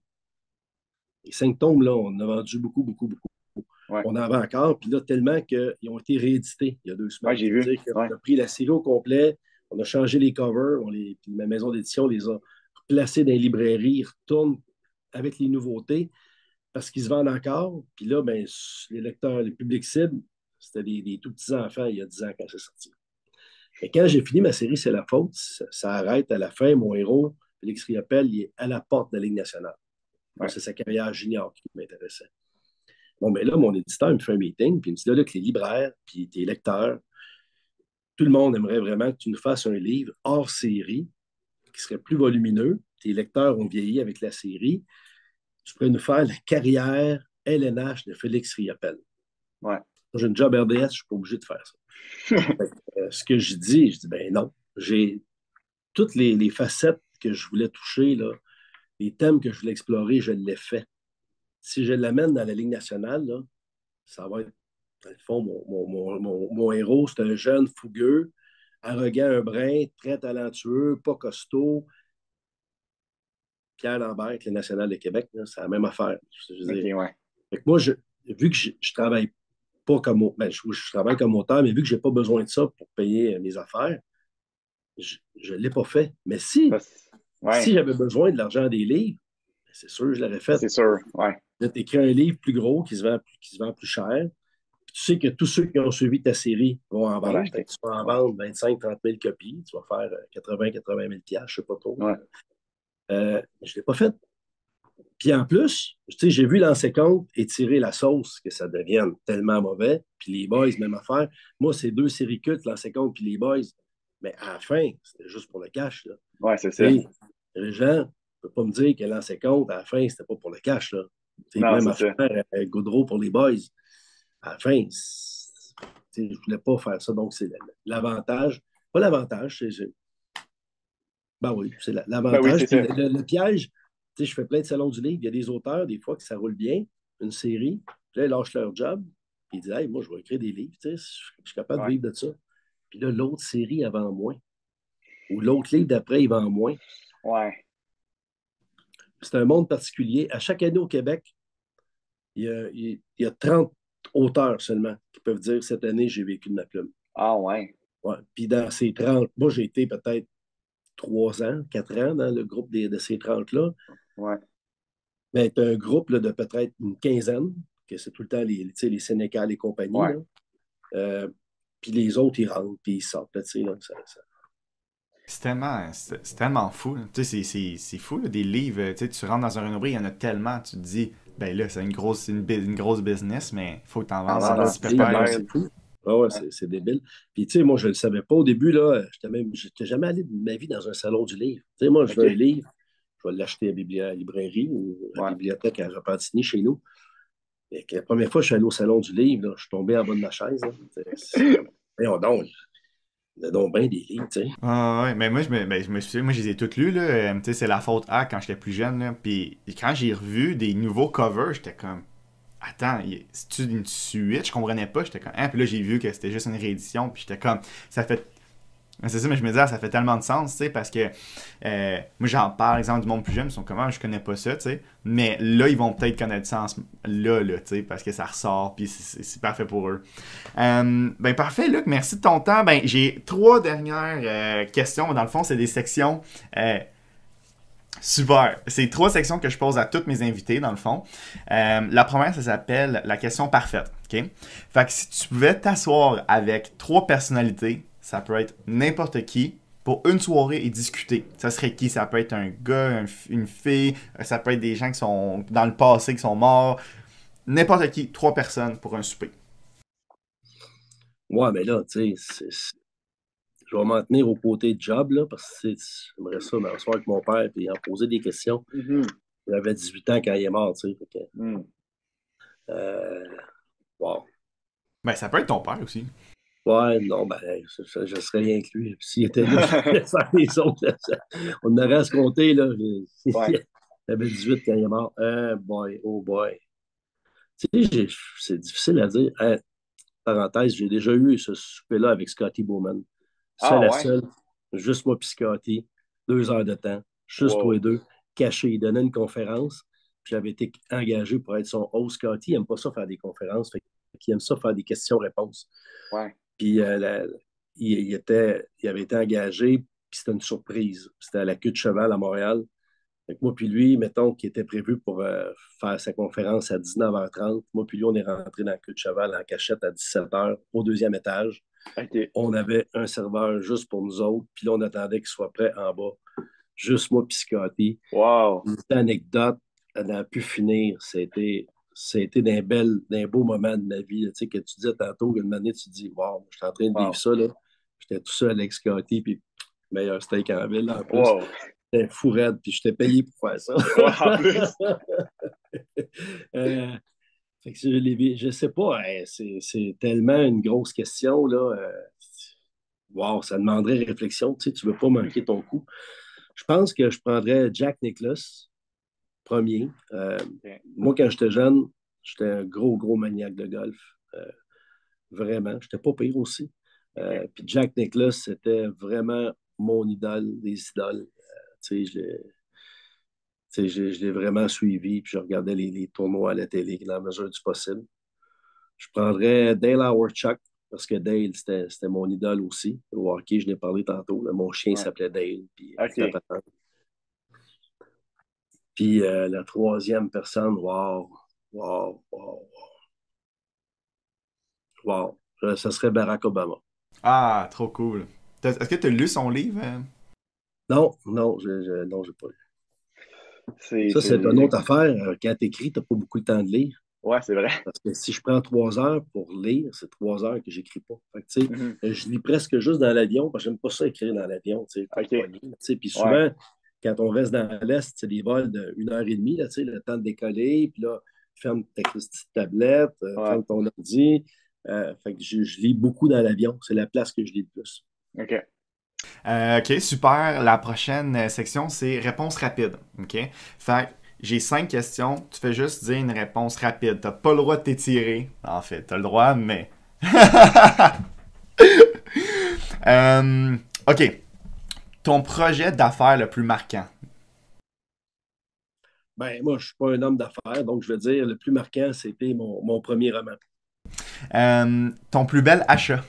Les 5 tomes, là, on en a vendu beaucoup, beaucoup, beaucoup.
Ouais.
On en vend encore, puis là, tellement qu'ils ont été réédités il y a 2 semaines.
Ouais, j'ai vu.
C'est-à-dire
Ouais.
qu'on a pris la série au complet, on a changé les covers, puis ma maison d'édition les a placés dans les librairies, ils retournent avec les nouveautés parce qu'ils se vendent encore. Puis là, ben, les lecteurs, les publics cibles, c'était des tout petits enfants il y a 10 ans quand c'est sorti. Et quand j'ai fini ma série C'est la faute, ça arrête à la fin. Mon héros, Félix Riopelle, il est à la porte de la Ligue nationale.
Ouais.
C'est sa carrière junior qui m'intéressait. Bon, mais là, mon éditeur me fait un meeting, puis il me dit là, que les libraires, puis tes lecteurs, tout le monde aimerait vraiment que tu nous fasses un livre hors série, qui serait plus volumineux. Tes lecteurs ont vieilli avec la série. Tu pourrais nous faire la carrière LNH de Félix Riopelle.
Ouais.
J'ai une job RDS, je ne suis pas obligé de faire ça. Ce que je dis, ben non. J'ai toutes les facettes que je voulais toucher, là, les thèmes que je voulais explorer, je l'ai fait. Si je l'amène dans la Ligue nationale, là, ça va être, dans le fond, mon héros, c'est un jeune fougueux, arrogant, un brin, très talentueux, pas costaud. Pierre Lambert, avec le National de Québec, là, c'est la même affaire. Je veux dire.
OK, ouais.
Fait que moi, vu que je travaille pas comme ben, je travaille comme auteur, mais vu que je n'ai pas besoin de ça pour payer mes affaires, je ne l'ai pas fait. Mais si
Ouais,
j'avais besoin de l'argent des livres, ben, c'est sûr que je l'aurais fait.
c'est sûr. Ouais.
Là, tu écris un livre plus gros qui se vend plus cher. Puis tu sais que tous ceux qui ont suivi ta série vont en vendre. Tu vas en vendre 25-30 000 copies. Tu vas faire 80-80 000 $, je ne sais pas trop.
Ouais.
Je ne l'ai pas fait. Puis en plus, tu sais, j'ai vu Lancer Compte étirer la sauce, que ça devienne tellement mauvais. Puis les Boys, même affaire. Moi, c'est 2 séries cultes, Lancer Compte puis les Boys. Mais à la fin, c'était juste pour le cash. Là.
Ouais, c'est ça.
Les gens ne peuvent pas me dire que Lancer Compte, à la fin, c'était pas pour le cash. Là.
Non,
même
c'est
affaire Goudreau pour les Boys. À la fin, je ne voulais pas faire ça. Donc, c'est l'avantage. Pas l'avantage, c'est. Ben oui, c'est l'avantage.
Ben oui, c'est
le piège, tu sais, je fais plein de salons du livre. Il y a des auteurs, des fois, que ça roule bien, une série. Puis là, ils lâchent leur job. Puis ils disent, hey, moi, je vais écrire des livres. Tu sais, je suis capable de vivre de ça. Puis là, l'autre série, elle vend moins. Ou l'autre livre d'après, il vend moins.
Ouais.
C'est un monde particulier. À chaque année au Québec, il y a 30 auteurs seulement qui peuvent dire, cette année, j'ai vécu de ma plume.
Ah ouais.
Ouais. Puis dans ces 30, moi, j'ai été peut-être 3 ans, 4 ans dans le groupe de ces 30-là.
Ouais.
Mais tu as un groupe là, de peut-être une quinzaine, que c'est tout le temps les Sénécal et compagnie.
Ouais.
Puis les autres, ils rentrent, puis ils sortent. Là,
C'est tellement fou. Tu sais, c'est fou, là, des livres. Tu rentres dans un Renaud-Bré, il y en a tellement. Tu te dis, ben là, c'est une grosse business, mais il faut que tu en vendes ça petit pépère.
C'est fou. Ah ouais, c'est débile. Puis, tu sais, moi, je ne le savais pas au début, là. Je n'étais jamais allé de ma vie dans un salon du livre. Tu sais, moi, je veux un livre, je vais l'acheter à la librairie ou à la bibliothèque à Repentigny chez nous. Et la première fois que je suis allé au salon du livre, là, je suis tombé en bas de ma chaise. Voyons donc, il y a donc bien des livres, tu sais.
Ah ouais, mais moi, je me suis moi, je les ai toutes lues, là. Tu sais, c'est la faute A quand j'étais plus jeune, là. Puis quand j'ai revu des nouveaux covers, j'étais comme, attends, c'est-tu une suite? Je comprenais pas. J'étais comme, hein? Puis là, j'ai vu que c'était juste une réédition. Puis j'étais comme, ça fait. C'est ça, mais je me disais, ça fait tellement de sens, tu sais, parce que moi, j'en parle, par exemple, du monde plus jeune, ils sont comme, je connais pas ça, tu sais. Mais là, ils vont peut-être connaître ça là, tu sais, parce que ça ressort, puis c'est parfait pour eux. Ben, parfait, Luc, merci de ton temps. Ben, j'ai 3 dernières questions. Dans le fond, c'est des sections. Super. C'est 3 sections que je pose à toutes mes invités, dans le fond. La première, ça s'appelle la question parfaite. OK? Fait que si tu pouvais t'asseoir avec 3 personnalités, ça peut être n'importe qui, pour une soirée et discuter. Ça serait qui? Ça peut être un gars, une fille, ça peut être des gens qui sont dans le passé, qui sont morts. N'importe qui, 3 personnes pour un souper.
Ouais, mais là, tu sais, je vais m'en tenir au côté de job, là, parce que j'aimerais ça m'asseoir avec mon père et en poser des questions. Il avait 18 ans quand il est mort, tu sais. Wow.
Ben, ça peut être ton père aussi.
Ouais, non, ben, je serais rien que lui. S'il était là, je pourrais faire les autres. On aurait à se compter, là. Il avait 18 quand il est mort. Boy, oh boy. Tu sais, c'est difficile à dire. parenthèse, j'ai déjà eu ce souper-là avec Scotty Bowman.
Ah
Seul à
ouais?
seul, juste moi puis Scotty, 2 heures de temps, juste tous
Wow.
les deux, cachés. Il donnait une conférence, puis j'avais été engagé pour être son host. Scotty, il n'aime pas ça faire des conférences, fait qu'il aime ça faire des questions-réponses.
Ouais.
Puis il avait été engagé, puis c'était une surprise. C'était à la queue de cheval à Montréal. Fait que moi puis lui, mettons, qui était prévu pour faire sa conférence à 19h30, moi puis lui, on est rentré dans la queue de cheval en cachette à 17h au deuxième étage.
OK.
On avait un serveur juste pour nous autres, puis là, on attendait qu'il soit prêt en bas. Juste moi puis Scotty.
Wow.
Une petite anecdote, elle n'a pu finir. C'était d'un beau moment de ma vie. Tu sais, que tu disais tantôt, une année, tu te dis, wow, je suis en train de vivre
Wow.
ça. Là. J'étais tout seul avec Scotty, puis meilleur steak en ville en plus.
Wow.
C'était fou raide, puis j'étais payé pour faire ça.
Wow, en plus.
Fait que je sais pas, hein, c'est tellement une grosse question, là. Wow, ça demanderait réflexion. Tu sais, tu veux pas manquer ton coup. Je pense que je prendrais Jack Nicklaus, premier.
OK.
Moi, quand j'étais jeune, j'étais un gros maniaque de golf. Vraiment. J'étais pas pire aussi.
OK.
Puis Jack Nicklaus, c'était vraiment mon idole, des idoles. Tu sais, je l'ai vraiment suivi, puis je regardais les tournois à la télé dans la mesure du possible. Je prendrais Dale Howard Chuck, parce que Dale, c'était mon idole aussi. Au hockey, je l'ai parlé tantôt. Là, mon chien
Ouais.
s'appelait Dale. Puis,
OK.
puis la troisième personne, wow, wow, wow, wow. Ça serait Barack Obama.
Ah, trop cool. Est-ce que tu as lu son livre?
Non, non, non, j'ai pas lu.
C'est,
Ça, c'est
c'est...
une autre affaire. Quand tu écris, tu n'as pas beaucoup de temps de lire.
Ouais, c'est vrai.
Parce que si je prends 3 heures pour lire, c'est 3 heures que j'écris pas. Fait que, tu sais,
Mhm.
je lis presque juste dans l'avion, parce que j'aime pas ça écrire dans l'avion, tu sais, pour
OK.
pogner, tu sais. Puis
Ouais.
souvent, quand on reste dans l'Est, c'est des vols d'1 heure et demie, là, tu sais, le temps de décoller, puis là, ferme ta petite tablette,
Ouais.
ferme ton ordi. Fait que je lis beaucoup dans l'avion. C'est la place que je lis le plus.
OK.
Ok, super. La prochaine section, c'est réponse rapide. Ok? Fait que j'ai 5 questions. Tu fais juste dire une réponse rapide. T'as pas le droit de t'étirer. En fait, t'as le droit, mais. Ok. Ton projet d'affaires le plus marquant.
Ben, moi, je suis pas un homme d'affaires, donc je veux dire, le plus marquant, c'était mon premier roman.
Ton plus bel achat.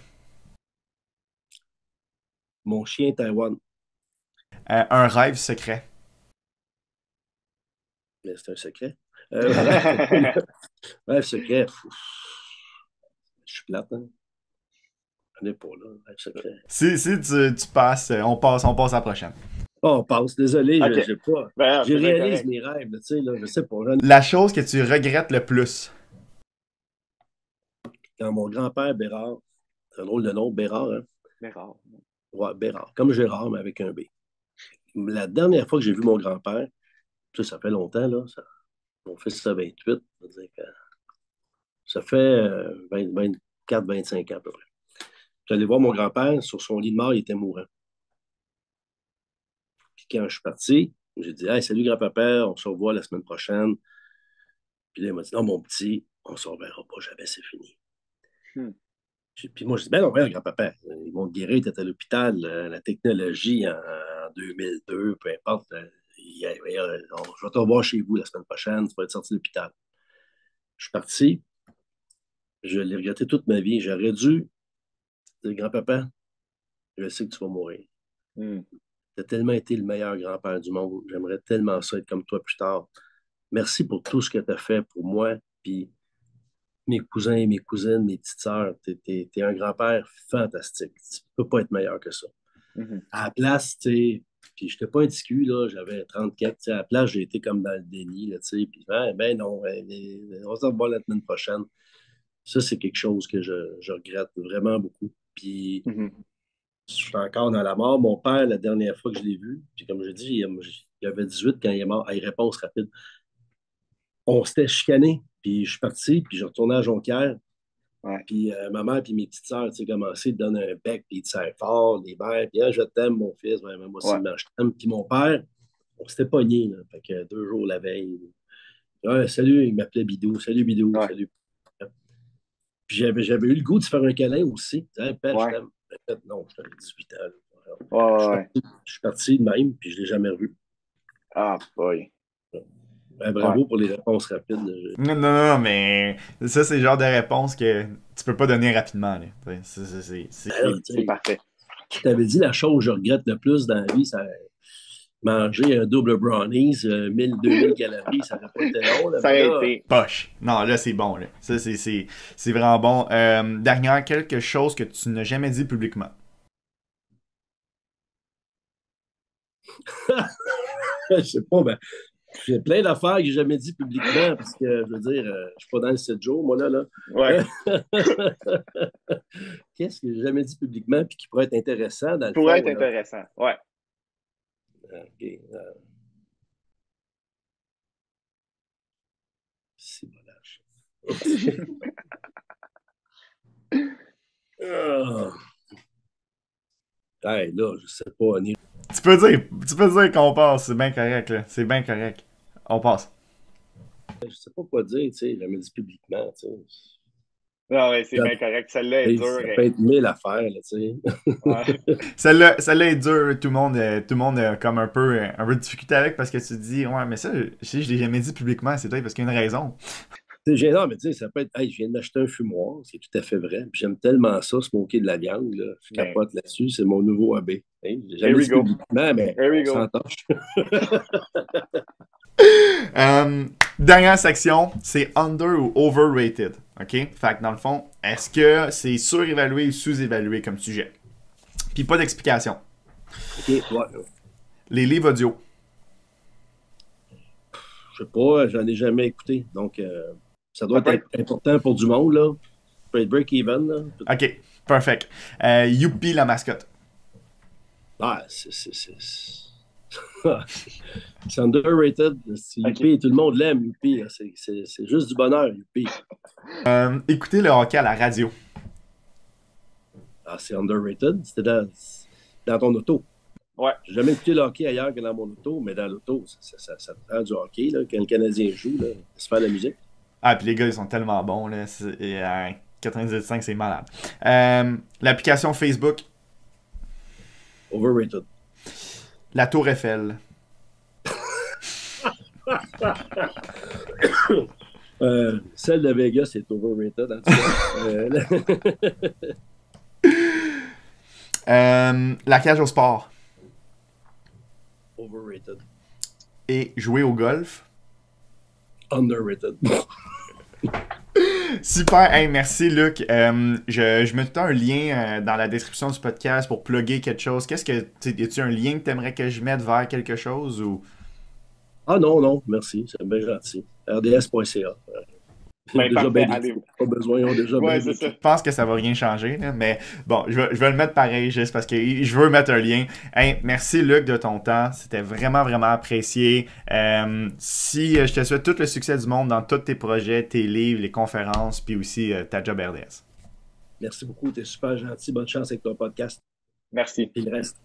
Mon chien Taïwan.
Un rêve secret.
Mais c'est un secret. Rêve secret. Je suis plate, hein? On n'est pas là. Rêve secret.
Si tu passes, on passe à la prochaine.
Oh, on passe. Désolé,
OK.
j'ai pas.
Ben,
J'ai
c'est bien
réalise
correct.
mes rêves, là, tu sais, là, je sais pas.
La chose que tu regrettes le plus.
Quand mon grand-père Bérard, c'est un drôle de nom, Bérard, hein?
Mais rare.
Ouais, Bérard, comme Gérard, mais avec un B. La dernière fois que j'ai vu mon grand-père, ça fait longtemps, là, mon fils a 28, ça fait 24, 25 ans à peu près. J'allais voir mon grand-père, sur son lit de mort, il était mourant. Puis quand je suis parti, j'ai dit hey, salut grand-papa, on se revoit la semaine prochaine. Puis là, il m'a dit non, mon petit, on ne se reverra pas jamais, c'est fini.
Hmm.
Puis moi, je dis ben non, grand-papa, ils vont te guérir, tu es à l'hôpital, la technologie en 2002, peu importe, je vais te revoir chez vous la semaine prochaine, tu vas être sorti de l'hôpital. Je suis parti, je l'ai regretté toute ma vie. J'aurais dû dire grand-papa, je sais que tu vas mourir.
Hmm.
Tu as tellement été le meilleur grand-père du monde. J'aimerais tellement ça être comme toi plus tard. Merci pour tout ce que tu as fait pour moi, puis mes cousins, mes cousines, mes petites sœurs. Tu es un grand-père fantastique. Tu ne peux pas être meilleur que ça.
Mhm.
À la place, tu sais, puis je n'étais pas un petit cul, là, j'avais 30 quelques. À la place, j'ai été comme dans le déni, là, tu sais, puis ben non, on va se revoir la semaine prochaine. Ça, c'est quelque chose que je regrette vraiment beaucoup. Puis
Mhm.
je suis encore dans la mort. Mon père, la dernière fois que je l'ai vu, puis comme je dis, il avait 18 quand il est mort. Hey, réponse rapide. On s'était chicané, puis je suis parti, puis je retournais à Jonquière.
Ouais.
Puis ma mère puis mes petites sœurs, tu sais, commençaient à te donner un bec, puis ils te serrent fort, les verres, puis ah, je t'aime, mon fils, ouais, moi aussi,
Ouais.
je t'aime. Puis mon père, on s'était pogné, là. Fait que 2 jours la veille. Ouais, salut, il m'appelait Bidou. Salut Bidou,
Ouais.
salut. Puis j'avais eu le goût de faire un câlin aussi. Hey, père, je
Ouais.
t'aime. Non, j'avais 18 ans. Là.
Ouais, ouais.
Je suis parti de même, puis je ne l'ai jamais revu.
Ah, boy.
Ben, bravo pour les réponses rapides.
Non, non, non, mais ça, c'est le genre de réponse que tu peux pas donner rapidement. Là.
C'est parfait.
Je t'avais dit la chose que je regrette le plus dans la vie, c'est manger un double brownies, 1000-2000 calories, ça n'aurait pas été long. Là,
Ça
mais
a
là,
été.
Poche. Non, là, c'est bon. Là. Ça, c'est vraiment bon. Dernière, quelque chose que tu n'as jamais dit publiquement.
je sais pas, ben, j'ai plein d'affaires que j'ai jamais dit publiquement parce que, je veux dire, je suis pas dans le 7 jours, moi, là.
Ouais.
Qu'est-ce que j'ai jamais dit publiquement puis qui pourrait être intéressant dans le fond,
Pourrait être
là?
intéressant. Ouais.
OK. C'est bon, là. Hey, là, je sais pas.
Tu peux dire qu'on passe. C'est bien correct. Là. C'est bien correct. On passe.
Je sais pas quoi dire, tu sais. Je l'ai dit publiquement, tu sais.
Non, ouais, c'est
Ça-
bien correct. Celle-là est
Hey,
dure.
ça peut être 1000 affaires, là, tu sais.
Ouais.
Celle-là est dure. Tout le monde a comme un peu de difficulté avec parce que tu te dis, ouais, mais ça, je l'ai jamais dit publiquement. C'est peut-être parce qu'il y a une raison.
C'est gênant, mais tu sais, ça peut être. Hey, je viens de m'acheter un fumoir, c'est tout à fait vrai. Puis j'aime tellement ça, smoker de la viande, là. Je
Ben.
capote là-dessus, c'est mon nouveau hobby. Hey, j'ai
Here
jamais
we
dit
go.
publiquement, mais
Here we
on
go.
s'entorche.
Dernière section, c'est under ou overrated. OK? Fait que dans le fond, est-ce que c'est surévalué ou sous-évalué comme sujet? Puis pas d'explication.
OK, ouais.
Les livres audio.
Je sais pas, j'en ai jamais écouté. Donc, ça doit
Ça peut
être important pour du monde, là. Ça peut être break-even, là.
OK, perfect. Youpi, la mascotte.
Ah, c'est underrated. Youpi, tout le monde l'aime, Youpi. C'est juste du bonheur, Youpi.
Écoutez le hockey à la radio.
Ah, c'est underrated. C'était dans ton auto.
Ouais.
J'ai jamais écouté le hockey ailleurs que dans mon auto, mais dans l'auto, ça te prend du hockey. Là, quand le Canadien joue, là, ça se fait de la musique.
Ah, puis les gars, ils sont tellement bons. Là. 98.5, c'est malade. L'application Facebook.
Overrated.
La Tour Eiffel.
Celle de Vegas est overrated, en tout cas.
La cage au sport.
Overrated.
Et jouer au golf.
Underrated.
Super, hey, merci Luc. Je mets tout un lien dans la description du podcast pour plugger quelque chose. Y a-tu un lien que tu aimerais que je mette vers quelque chose ou?
Ah non, merci, c'est bien gentil. RDS.ca.
Ben,
Déjà
parfait,
bien
allez.
pas besoin, ils ont déjà
Ouais,
bien
c'est ça.
Je pense que ça va rien changer, là, mais bon, je vais le mettre pareil juste parce que je veux mettre un lien. Hey, merci Luc de ton temps, c'était vraiment, vraiment apprécié. Si je te souhaite tout le succès du monde dans tous tes projets, tes livres, les conférences, puis aussi ta job RDS.
Merci beaucoup, t'es super gentil. Bonne chance avec ton podcast.
Merci.
Et le reste.